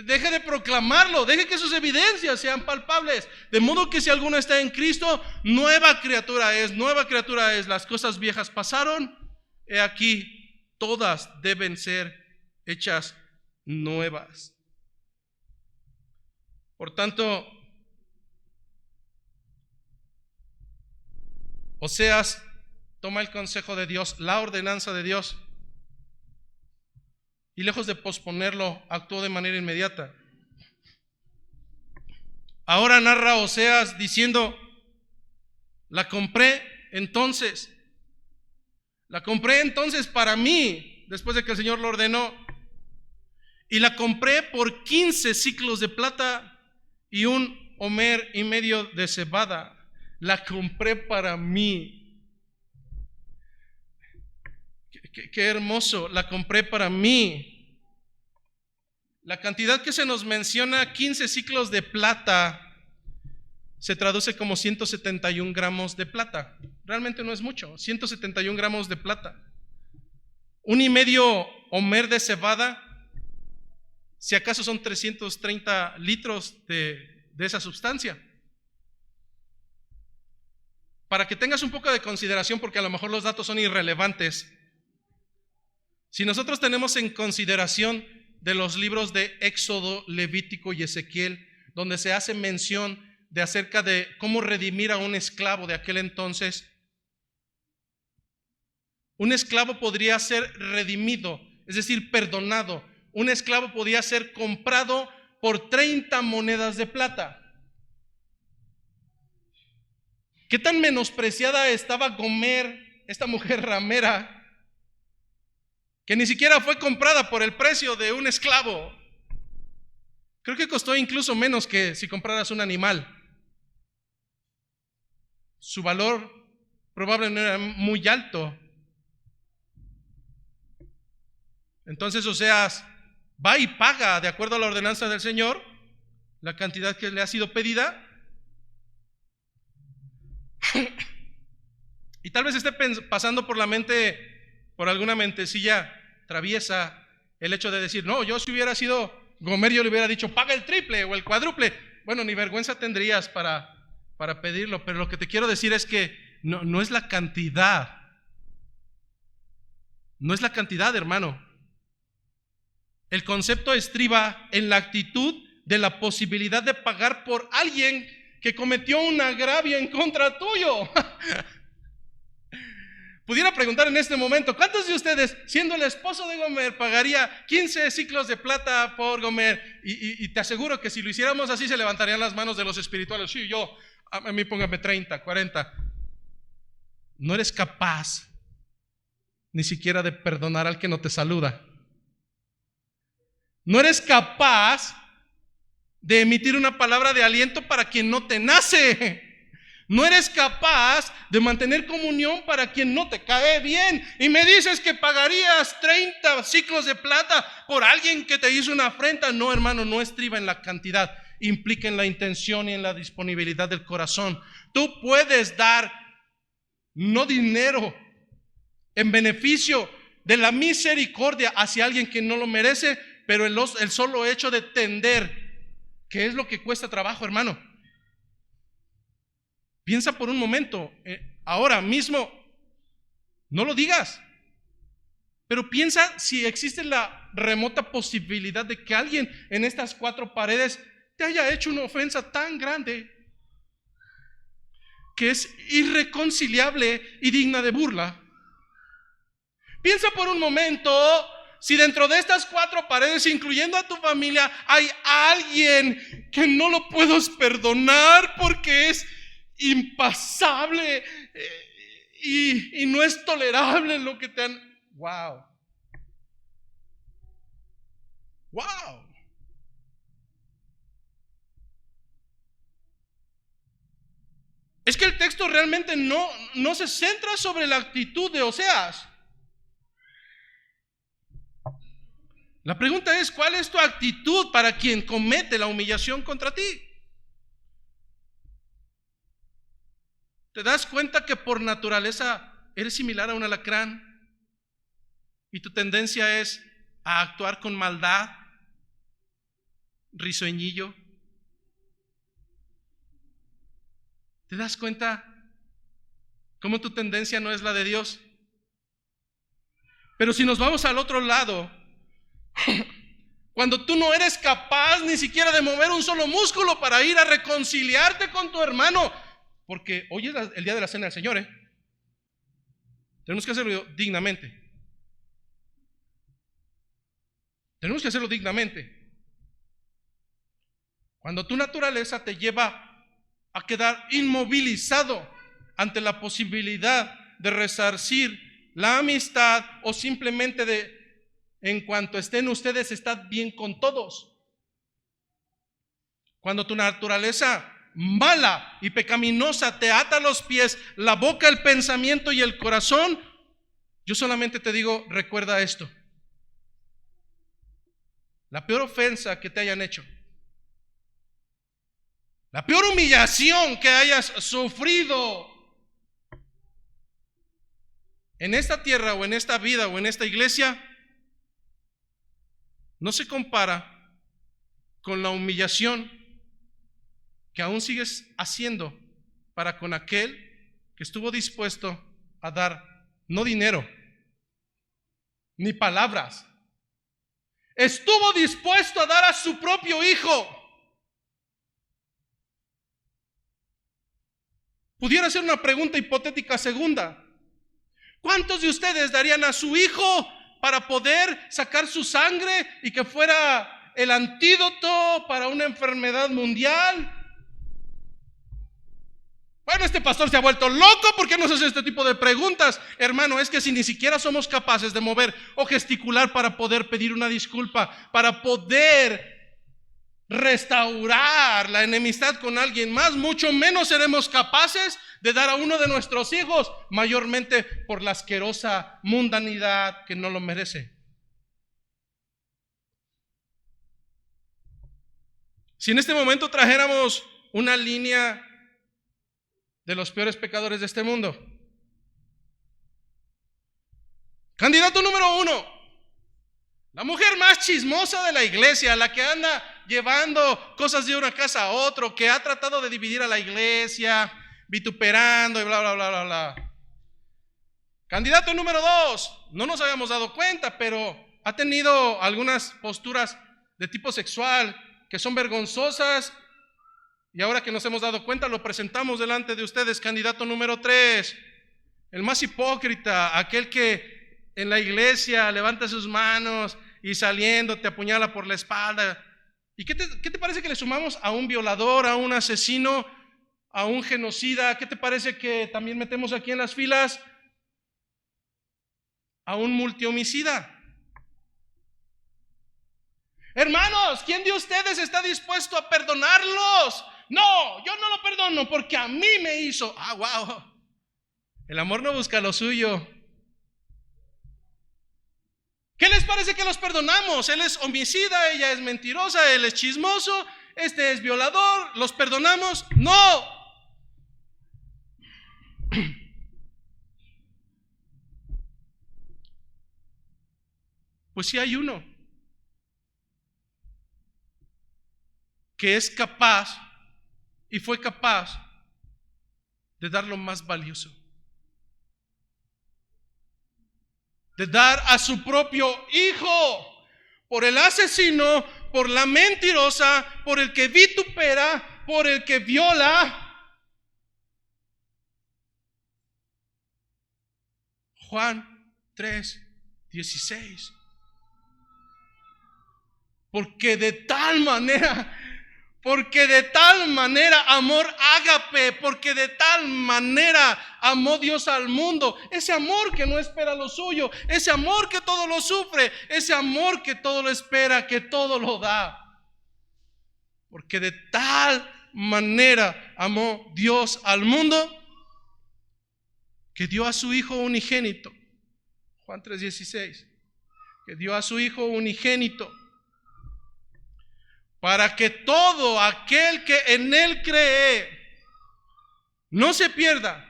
deje de proclamarlo, deje que sus evidencias sean palpables. De modo que si alguno está en Cristo, nueva criatura es. Las cosas viejas pasaron, he aquí, todas deben ser hechas nuevas. Por tanto, Oseas toma el consejo de Dios, la ordenanza de Dios, y lejos de posponerlo, actuó de manera inmediata. Ahora narra Oseas diciendo: la compré entonces para mí, después de que el Señor lo ordenó, y la compré por 15 siclos de plata y 1 homer y medio de cebada. La compré para mí. Qué hermoso, la compré para mí. La cantidad que se nos menciona, 15 siclos de plata, se traduce como 171 gramos de plata. Realmente no es mucho, 171 gramos de plata. 1 y medio homer de cebada, si acaso son 330 litros de esa sustancia. Para que tengas un poco de consideración, porque a lo mejor los datos son irrelevantes. Si nosotros tenemos en consideración de los libros de Éxodo, Levítico y Ezequiel, donde se hace mención de acerca de cómo redimir a un esclavo de aquel entonces. Un esclavo podría ser redimido, es decir, perdonado. Un esclavo podía ser comprado por 30 monedas de plata. ¿Qué tan menospreciada estaba Gomer, esta mujer ramera, que ni siquiera fue comprada por el precio de un esclavo? Creo que costó incluso menos que si compraras un animal. Su valor probablemente no era muy alto. Entonces Oseas va y paga, de acuerdo a la ordenanza del Señor, la cantidad que le ha sido pedida. Y tal vez esté pasando por la mente, por alguna mentecilla traviesa, el hecho de decir, no, yo si hubiera sido Gomer, yo le hubiera dicho, paga el triple o el cuádruple. Bueno, ni vergüenza tendrías para pedirlo, pero lo que te quiero decir es que no es la cantidad. No es la cantidad, hermano. El concepto estriba en la actitud de la posibilidad de pagar por alguien que cometió un agravio en contra tuyo. Pudiera preguntar en este momento, ¿cuántos de ustedes, siendo el esposo de Gomer, pagaría 15 ciclos de plata por Gomer? Y te aseguro que si lo hiciéramos así, se levantarían las manos de los espirituales. Sí, a mí póngame 30, 40. No eres capaz ni siquiera de perdonar al que no te saluda. No eres capaz de emitir una palabra de aliento para quien no te nace. No eres capaz de mantener comunión para quien no te cae bien. Y me dices que pagarías 30 ciclos de plata por alguien que te hizo una afrenta. No, hermano, no estriba en la cantidad. Implica en la intención y en la disponibilidad del corazón. Tú puedes dar, no dinero, en beneficio de la misericordia hacia alguien que no lo merece, pero el solo hecho de tender, ¿qué es lo que cuesta trabajo, hermano? Piensa por un momento, ahora mismo, no lo digas, pero piensa si existe la remota posibilidad de que alguien en estas 4 paredes te haya hecho una ofensa tan grande que es irreconciliable y digna de burla. Piensa por un momento si dentro de estas 4 paredes, incluyendo a tu familia, hay alguien que no lo puedes perdonar porque es impasable y no es tolerable lo que te han... ¡Wow! ¡Wow! Es que el texto realmente no se centra sobre la actitud de Oseas. La pregunta es, ¿cuál es tu actitud para quien comete la humillación contra ti? ¿Te das cuenta que por naturaleza eres similar a un alacrán? Y tu tendencia es a actuar con maldad, risueñillo. ¿Te das cuenta cómo tu tendencia no es la de Dios? Pero si nos vamos al otro lado, cuando tú no eres capaz ni siquiera de mover un solo músculo para ir a reconciliarte con tu hermano, porque hoy es el día de la cena del Señor, tenemos que hacerlo dignamente. Tenemos que hacerlo dignamente. Cuando tu naturaleza te lleva a quedar inmovilizado ante la posibilidad de resarcir la amistad o simplemente de, en cuanto estén ustedes, estad bien con todos. Cuando tu naturaleza mala y pecaminosa te ata los pies, la boca, el pensamiento y el corazón, yo solamente te digo, recuerda esto. La peor ofensa que te hayan hecho, la peor humillación que hayas sufrido en esta tierra o en esta vida o en esta iglesia, no se compara con la humillación que aún sigues haciendo para con aquel que estuvo dispuesto a dar no dinero ni palabras, estuvo dispuesto a dar a su propio hijo. Pudiera ser una pregunta hipotética segunda. ¿Cuántos de ustedes darían a su hijo para poder sacar su sangre y que fuera el antídoto para una enfermedad mundial? Bueno, este pastor se ha vuelto loco. ¿Por qué nos hace este tipo de preguntas? Hermano, es que si ni siquiera somos capaces de mover o gesticular para poder pedir una disculpa, para poder restaurar la enemistad con alguien más, mucho menos seremos capaces de dar a uno de nuestros hijos, mayormente por la asquerosa mundanidad que no lo merece. Si en este momento trajéramos una línea de los peores pecadores de este mundo, candidato número 1, la mujer más chismosa de la iglesia, la que anda llevando cosas de una casa a otro, que ha tratado de dividir a la iglesia, vituperando y bla, bla, bla, bla, bla. Candidato número 2, no nos habíamos dado cuenta, pero ha tenido algunas posturas de tipo sexual que son vergonzosas, y ahora que nos hemos dado cuenta lo presentamos delante de ustedes. Candidato número 3, el más hipócrita, aquel que en la iglesia levanta sus manos y saliendo te apuñala por la espalda. ¿Y qué te parece que le sumamos a un violador, a un asesino, a un genocida? ¿Qué te parece que también metemos aquí en las filas a un multihomicida? Hermanos, ¿quién de ustedes está dispuesto a perdonarlos? No, yo no lo perdono porque a mí me hizo. Wow. El amor no busca lo suyo. ¿Qué les parece que los perdonamos? Él es homicida, ella es mentirosa, él es chismoso, este es violador, ¿los perdonamos? No. Pues sí hay uno que es capaz y fue capaz de dar lo más valioso, de dar a su propio hijo por el asesino, por la mentirosa, por el que vitupera, por el que viola. Juan 3:16. Porque de tal manera amor ágape, porque de tal manera amó Dios al mundo, ese amor que no espera lo suyo, ese amor que todo lo sufre, ese amor que todo lo espera, que todo lo da. Porque de tal manera amó Dios al mundo que dio a su Hijo unigénito. Juan 3:16. Que dio a su Hijo unigénito para que todo aquel que en Él cree no se pierda,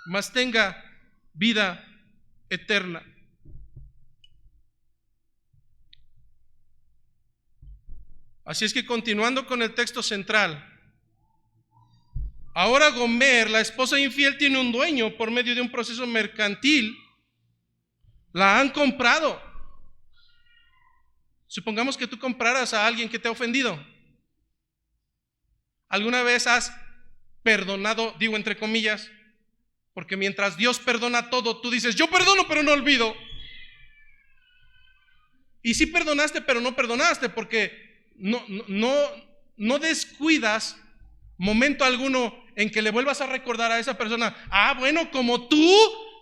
mas tenga vida eterna. Así es que continuando con el texto central, ahora Gomer, la esposa infiel, tiene un dueño por medio de un proceso mercantil. La han comprado. Supongamos que tú compraras a alguien que te ha ofendido. ¿Alguna vez has perdonado, digo entre comillas, porque mientras Dios perdona todo, tú dices, yo perdono pero no olvido? Y sí perdonaste pero no perdonaste, porque no descuidas momento alguno en que le vuelvas a recordar a esa persona, bueno, como tú,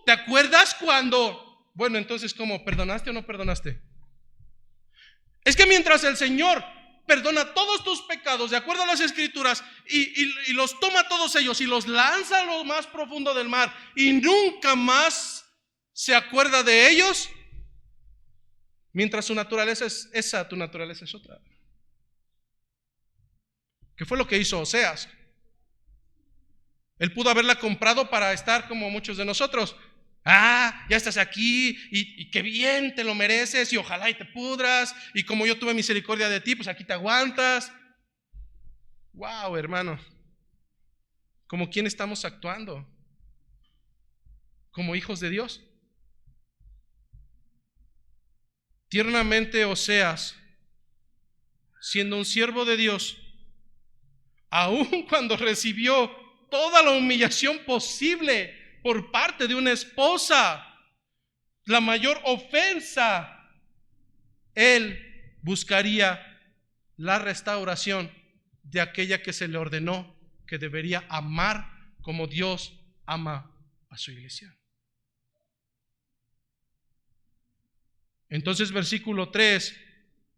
¿te acuerdas cuando? Bueno, entonces, ¿cómo? ¿Perdonaste o no perdonaste? Es que mientras el Señor perdona todos tus pecados de acuerdo a las Escrituras y los toma todos ellos y los lanza a lo más profundo del mar y nunca más se acuerda de ellos, mientras su naturaleza es esa, tu naturaleza es otra. ¿Qué fue lo que hizo Oseas? Él pudo haberla comprado para estar como muchos de nosotros. Ya estás aquí y qué bien, te lo mereces y ojalá y te pudras, y como yo tuve misericordia de ti, pues aquí te aguantas. Wow, hermano, ¿como quién estamos actuando? ¿Como hijos de Dios? Tiernamente Oseas, siendo un siervo de Dios, aun cuando recibió toda la humillación posible por parte de una esposa, la mayor ofensa, él buscaría la restauración de aquella que se le ordenó que debería amar como Dios ama a su iglesia. Entonces, versículo 3,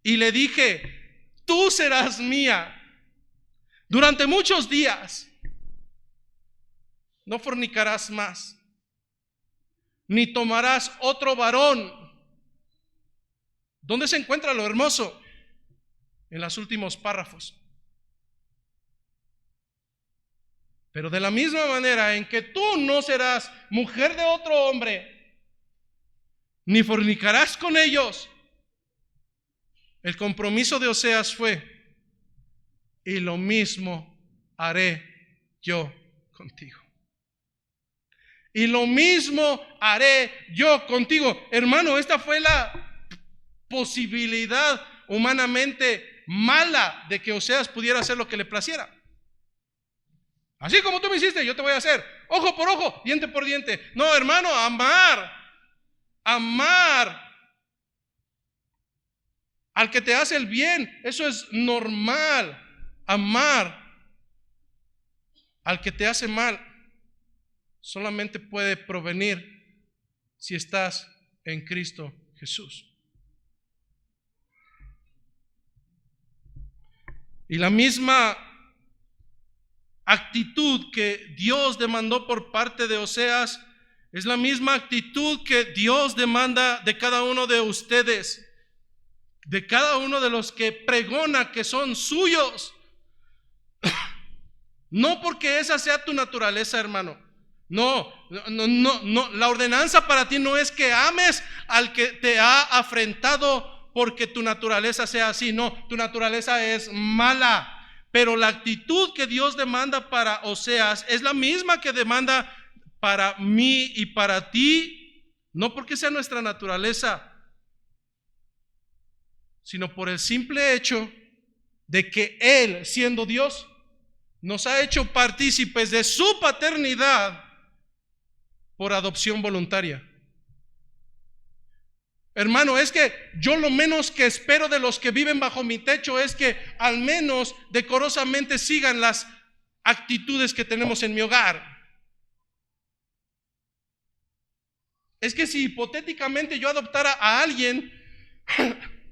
y le dije, tú serás mía durante muchos días, no fornicarás más, ni tomarás otro varón. ¿Dónde se encuentra lo hermoso? En los últimos párrafos. Pero de la misma manera en que tú no serás mujer de otro hombre, ni fornicarás con ellos. El compromiso de Oseas fue, y lo mismo haré yo contigo. Y lo mismo haré yo contigo. Hermano, esta fue la posibilidad humanamente mala de que Oseas pudiera hacer lo que le placiera. Así como tú me hiciste, yo te voy a hacer. Ojo por ojo, diente por diente. No, hermano, amar al que te hace el bien, eso es normal. Amar al que te hace mal solamente puede provenir si estás en Cristo Jesús. Y la misma actitud que Dios demandó por parte de Oseas es la misma actitud que Dios demanda de cada uno de ustedes, de cada uno de los que pregona que son suyos. No porque esa sea tu naturaleza, hermano. No, la ordenanza para ti no es que ames al que te ha afrentado porque tu naturaleza sea así. No, tu naturaleza es mala. Pero la actitud que Dios demanda para Oseas es la misma que demanda para mí y para ti, no porque sea nuestra naturaleza, sino por el simple hecho de que Él, siendo Dios, nos ha hecho partícipes de su paternidad por adopción voluntaria. Hermano, es que yo lo menos que espero de los que viven bajo mi techo es que al menos decorosamente sigan las actitudes que tenemos en mi hogar. Es que si hipotéticamente yo adoptara a alguien,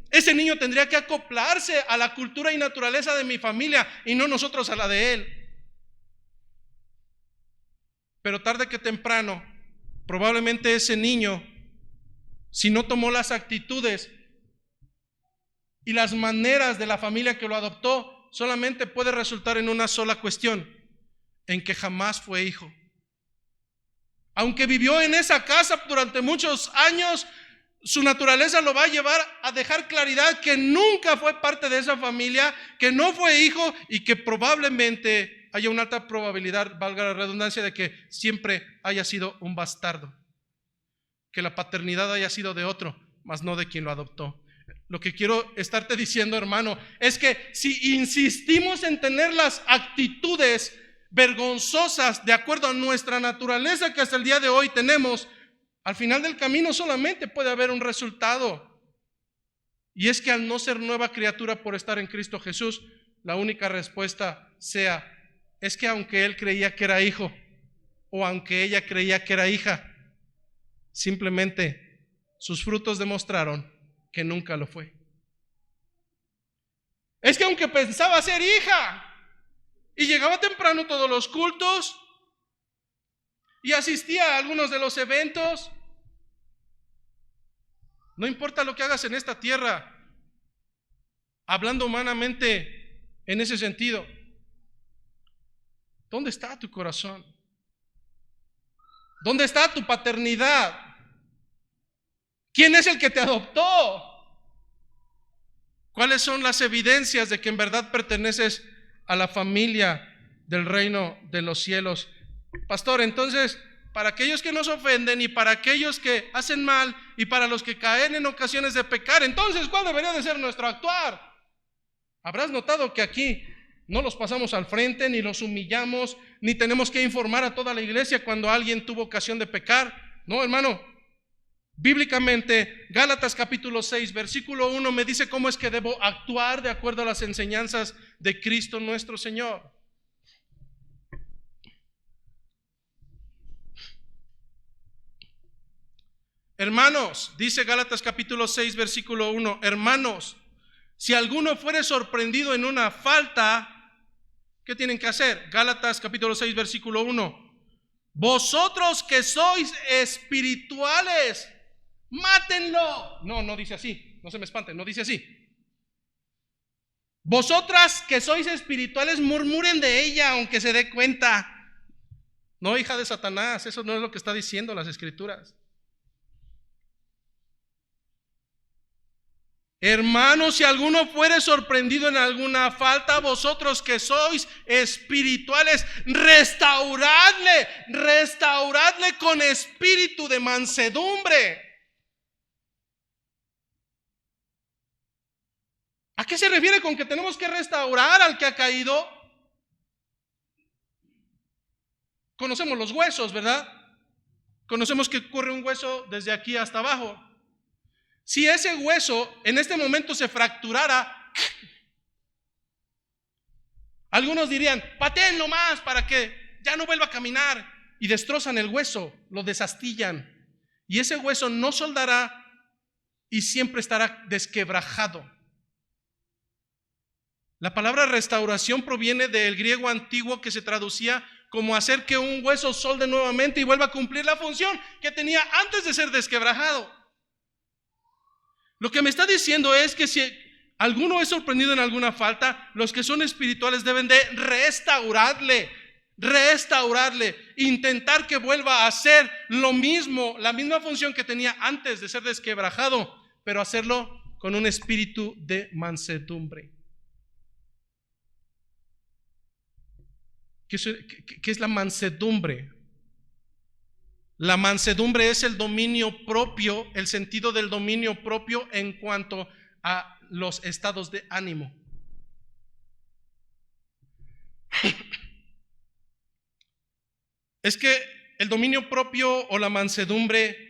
ese niño tendría que acoplarse a la cultura y naturaleza de mi familia y no nosotros a la de él. Pero tarde que temprano, probablemente ese niño, si no tomó las actitudes y las maneras de la familia que lo adoptó, solamente puede resultar en una sola cuestión, en que jamás fue hijo. Aunque vivió en esa casa durante muchos años, su naturaleza lo va a llevar a dejar claridad que nunca fue parte de esa familia, que no fue hijo y que probablemente haya una alta probabilidad, valga la redundancia, de que siempre haya sido un bastardo, que la paternidad haya sido de otro, mas no de quien lo adoptó. Lo que quiero estarte diciendo, hermano, es que si insistimos en tener las actitudes vergonzosas de acuerdo a nuestra naturaleza que hasta el día de hoy tenemos, al final del camino solamente puede haber un resultado, y es que al no ser nueva criatura por estar en Cristo Jesús, la única respuesta es que aunque él creía que era hijo o aunque ella creía que era hija, simplemente sus frutos demostraron que nunca lo fue. Es que aunque pensaba ser hija y llegaba temprano a todos los cultos y asistía a algunos de los eventos, no importa lo que hagas en esta tierra, hablando humanamente en ese sentido, ¿dónde está tu corazón? ¿Dónde está tu paternidad? ¿Quién es el que te adoptó? ¿Cuáles son las evidencias de que en verdad perteneces a la familia del reino de los cielos? Pastor, entonces, para aquellos que nos ofenden y para aquellos que hacen mal y para los que caen en ocasiones de pecar, entonces, ¿cuál debería de ser nuestro actuar? Habrás notado que aquí no los pasamos al frente, ni los humillamos, ni tenemos que informar a toda la iglesia cuando alguien tuvo ocasión de pecar. No, hermano. Bíblicamente, Gálatas capítulo 6, versículo 1 me dice cómo es que debo actuar de acuerdo a las enseñanzas de Cristo nuestro Señor. Hermanos, dice Gálatas capítulo 6, versículo 1, hermanos, si alguno fuere sorprendido en una falta, ¿qué tienen que hacer? Gálatas capítulo 6, versículo 1, vosotros que sois espirituales, mátenlo. No dice así, no se me espanten, no dice así. Vosotras que sois espirituales, murmuren de ella aunque se dé cuenta. No, hija de Satanás, eso no es lo que está diciendo las Escrituras. Hermanos, si alguno fuere sorprendido en alguna falta, vosotros que sois espirituales, restauradle con espíritu de mansedumbre. ¿A qué se refiere con que tenemos que restaurar al que ha caído? Conocemos los huesos, ¿verdad? Conocemos que corre un hueso desde aquí hasta abajo. Si ese hueso en este momento se fracturara, algunos dirían, patéenlo más para que ya no vuelva a caminar, y destrozan el hueso, lo desastillan, y ese hueso no soldará y siempre estará desquebrajado. La palabra restauración proviene del griego antiguo que se traducía como hacer que un hueso solde nuevamente y vuelva a cumplir la función que tenía antes de ser desquebrajado. Lo que me está diciendo es que si alguno es sorprendido en alguna falta, los que son espirituales deben de restaurarle, intentar que vuelva a hacer lo mismo, la misma función que tenía antes de ser desquebrajado, pero hacerlo con un espíritu de mansedumbre. ¿Qué es la mansedumbre? La mansedumbre es el dominio propio, el sentido del dominio propio en cuanto a los estados de ánimo. Es que el dominio propio o la mansedumbre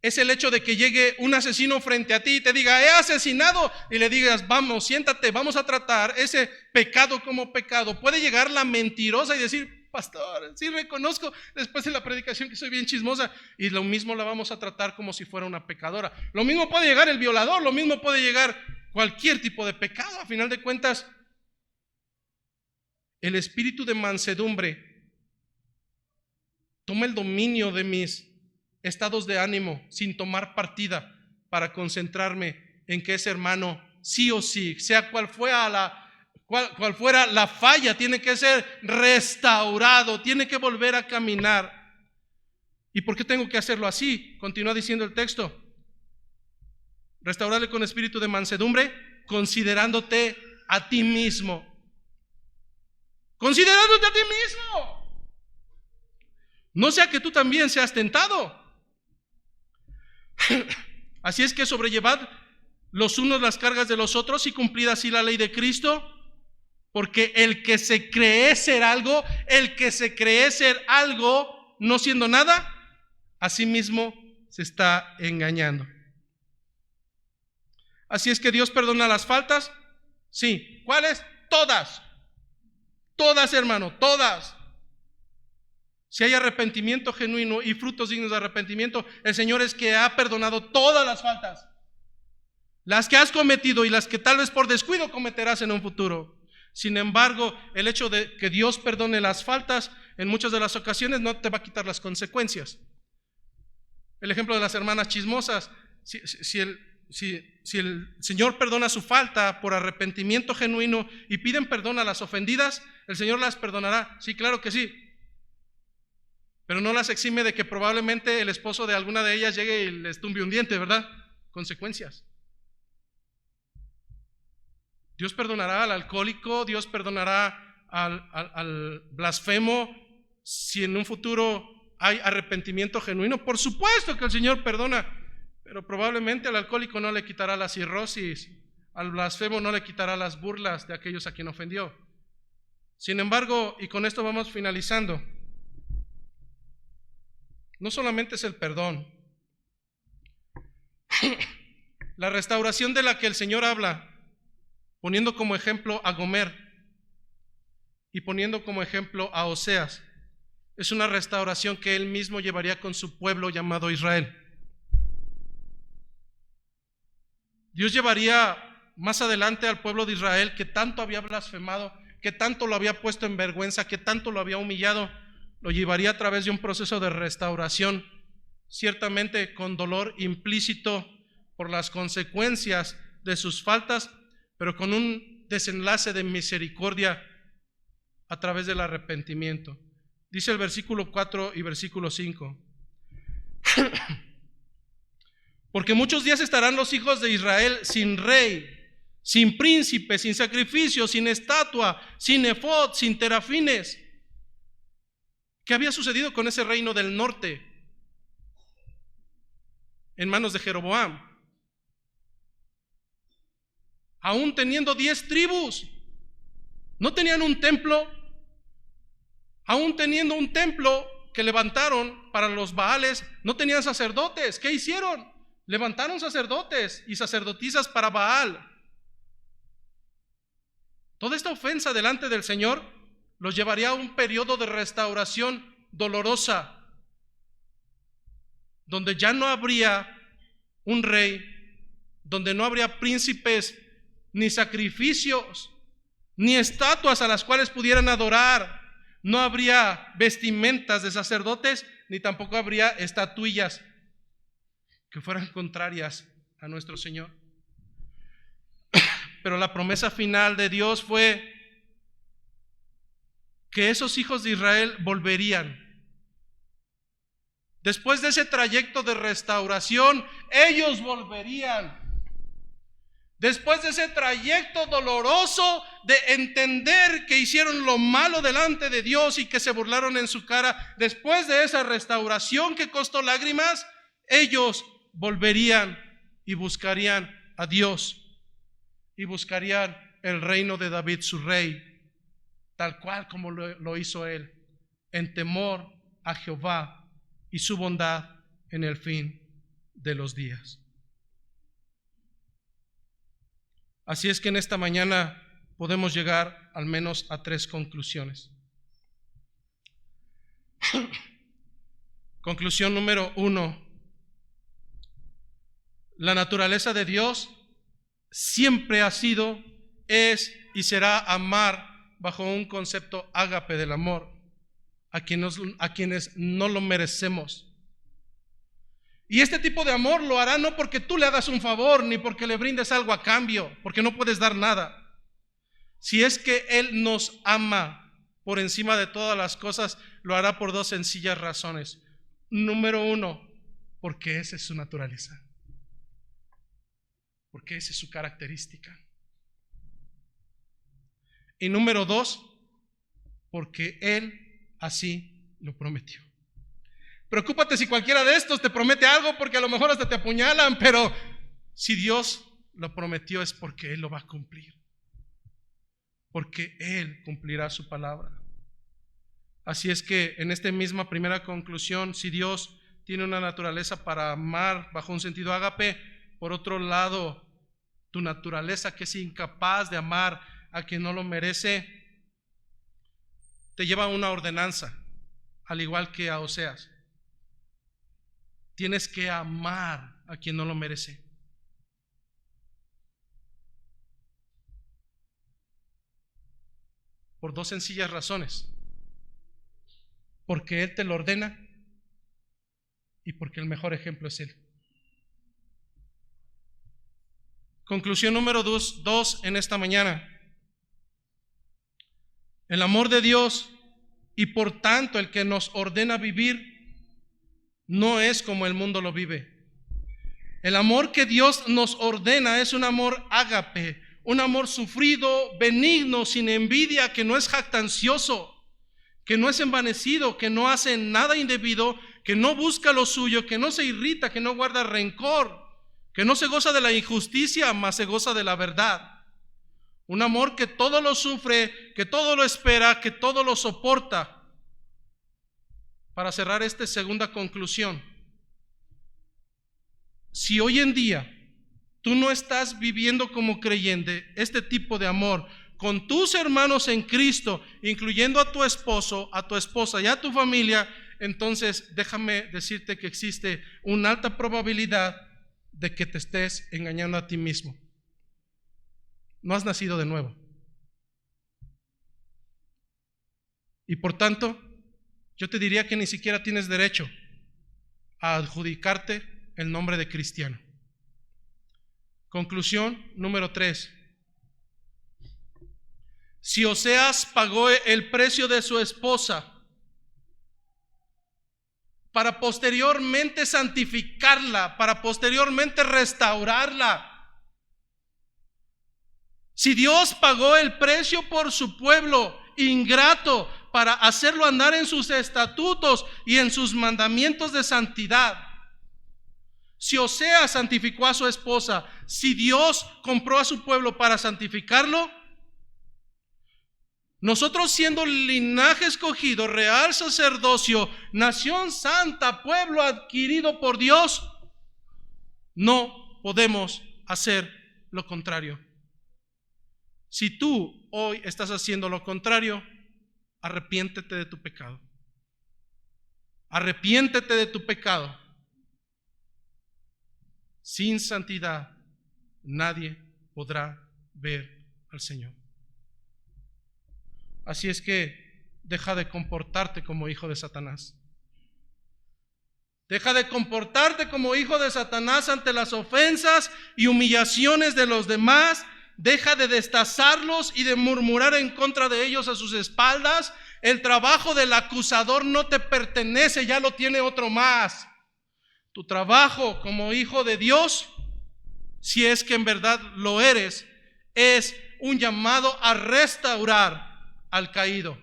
es el hecho de que llegue un asesino frente a ti y te diga, he asesinado, y le digas, vamos, siéntate, vamos a tratar ese pecado como pecado. Puede llegar la mentirosa y decir, pastor, sí reconozco después de la predicación que soy bien chismosa, y lo mismo la vamos a tratar como si fuera una pecadora. Lo mismo puede llegar el violador, lo mismo puede llegar cualquier tipo de pecado. A final de cuentas, el espíritu de mansedumbre toma el dominio de mis estados de ánimo sin tomar partida para concentrarme en que ese hermano sí o sí, sea cual fuera la falla, tiene que ser restaurado, tiene que volver a caminar. ¿Y por qué tengo que hacerlo así? Continúa diciendo el texto. Restaurarle con espíritu de mansedumbre, considerándote a ti mismo. Considerándote a ti mismo. No sea que tú también seas tentado. Así es que sobrellevad los unos las cargas de los otros y cumplid así la ley de Cristo, porque el que se cree ser algo, no siendo nada, a sí mismo se está engañando. Así es que Dios perdona las faltas. Sí, ¿cuáles? Todas, hermano, todas. Si hay arrepentimiento genuino y frutos dignos de arrepentimiento, el Señor es que ha perdonado todas las faltas, las que has cometido y las que tal vez por descuido cometerás en un futuro. Sin embargo, el hecho de que Dios perdone las faltas en muchas de las ocasiones no te va a quitar las consecuencias. El ejemplo de las hermanas chismosas, si el Señor perdona su falta por arrepentimiento genuino y piden perdón a las ofendidas, ¿el Señor las perdonará? Sí, claro que sí. Pero no las exime de que probablemente el esposo de alguna de ellas llegue y les tumbe un diente, ¿verdad? Consecuencias. Dios perdonará al alcohólico, Dios perdonará al blasfemo si en un futuro hay arrepentimiento genuino. Por supuesto que el Señor perdona, pero probablemente al alcohólico no le quitará la cirrosis, al blasfemo no le quitará las burlas de aquellos a quien ofendió. Sin embargo, y con esto vamos finalizando, no solamente es el perdón. La restauración de la que el Señor habla, poniendo como ejemplo a Gomer y poniendo como ejemplo a Oseas, es una restauración que Él mismo llevaría con su pueblo llamado Israel. Dios llevaría más adelante al pueblo de Israel, que tanto había blasfemado, que tanto lo había puesto en vergüenza, que tanto lo había humillado, lo llevaría a través de un proceso de restauración, ciertamente con dolor implícito por las consecuencias de sus faltas, pero con un desenlace de misericordia a través del arrepentimiento. Dice el versículo 4 y versículo 5. Porque muchos días estarán los hijos de Israel sin rey, sin príncipe, sin sacrificio, sin estatua, sin efod, sin terafines. ¿Qué había sucedido con ese reino del norte en manos de Jeroboam? Aún teniendo 10 tribus, no tenían un templo. Aún teniendo un templo que levantaron para los Baales, no tenían sacerdotes. ¿Qué hicieron? Levantaron sacerdotes y sacerdotisas para Baal. Toda esta ofensa delante del Señor los llevaría a un periodo de restauración dolorosa, donde ya no habría un rey, donde no habría príncipes, ni sacrificios, ni estatuas a las cuales pudieran adorar. No habría vestimentas de sacerdotes, ni tampoco habría estatuillas que fueran contrarias a nuestro Señor. Pero la promesa final de Dios fue que esos hijos de Israel volverían. Después de ese trayecto de restauración, ellos volverían. Después de ese trayecto doloroso de entender que hicieron lo malo delante de Dios y que se burlaron en su cara, después de esa restauración que costó lágrimas, ellos volverían y buscarían a Dios y buscarían el reino de David, su rey, tal cual como lo hizo él, en temor a Jehová y su bondad en el fin de los días. Así es que en esta mañana podemos llegar al menos a 3 conclusiones. Conclusión número 1. La naturaleza de Dios siempre ha sido, es y será amar bajo un concepto ágape del amor a quienes no lo merecemos. Y este tipo de amor lo hará no porque tú le hagas un favor, ni porque le brindes algo a cambio, porque no puedes dar nada. Si es que Él nos ama por encima de todas las cosas, lo hará por 2 sencillas razones. Número 1, porque esa es su naturaleza. Porque esa es su característica. Y número 2, porque Él así lo prometió. Preocúpate si cualquiera de estos te promete algo, porque a lo mejor hasta te apuñalan, pero si Dios lo prometió es porque Él lo va a cumplir. Porque Él cumplirá su palabra. Así es que en esta misma primera conclusión, si Dios tiene una naturaleza para amar bajo un sentido ágape, por otro lado, tu naturaleza que es incapaz de amar a quien no lo merece, te lleva a una ordenanza, al igual que a Oseas. Tienes que amar a quien no lo merece. Por 2 sencillas razones. Porque Él te lo ordena y porque el mejor ejemplo es Él. Conclusión número 2 en esta mañana. El amor de Dios y por tanto el que nos ordena vivir no es como el mundo lo vive. El amor que Dios nos ordena es un amor ágape, un amor sufrido, benigno, sin envidia, que no es jactancioso, que no es envanecido, que no hace nada indebido, que no busca lo suyo, que no se irrita, que no guarda rencor, que no se goza de la injusticia, mas se goza de la verdad. Un amor que todo lo sufre, que todo lo espera, que todo lo soporta. Para cerrar esta segunda conclusión, si hoy en día tú no estás viviendo como creyente este tipo de amor con tus hermanos en Cristo, incluyendo a tu esposo, a tu esposa y a tu familia, entonces déjame decirte que existe una alta probabilidad de que te estés engañando a ti mismo. No has nacido de nuevo. Y por tanto, yo te diría que ni siquiera tienes derecho a adjudicarte el nombre de cristiano. Conclusión número 3. Si Oseas pagó el precio de su esposa para posteriormente santificarla, para posteriormente restaurarla, si Dios pagó el precio por su pueblo ingrato para hacerlo andar en sus estatutos y en sus mandamientos de santidad, si Oseas santificó a su esposa, si Dios compró a su pueblo para santificarlo, nosotros siendo linaje escogido, real sacerdocio, nación santa, pueblo adquirido por Dios, no podemos hacer lo contrario. Si tú hoy estás haciendo lo contrario, arrepiéntete de tu pecado. Arrepiéntete de tu pecado. Sin santidad, nadie podrá ver al Señor. Así es que deja de comportarte como hijo de Satanás. Deja de comportarte como hijo de Satanás ante las ofensas y humillaciones de los demás. Deja de destazarlos y de murmurar en contra de ellos a sus espaldas. El trabajo del acusador no te pertenece, ya lo tiene otro más. Tu trabajo como hijo de Dios, si es que en verdad lo eres, es un llamado a restaurar al caído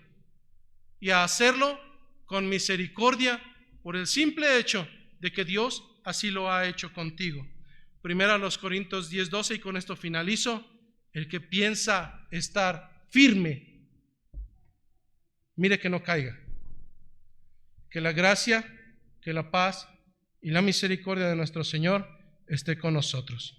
y a hacerlo con misericordia por el simple hecho de que Dios así lo ha hecho contigo. Primera a los Corintios 10:12, y con esto finalizo. El que piensa estar firme, mire que no caiga. Que la gracia, que la paz y la misericordia de nuestro Señor esté con nosotros.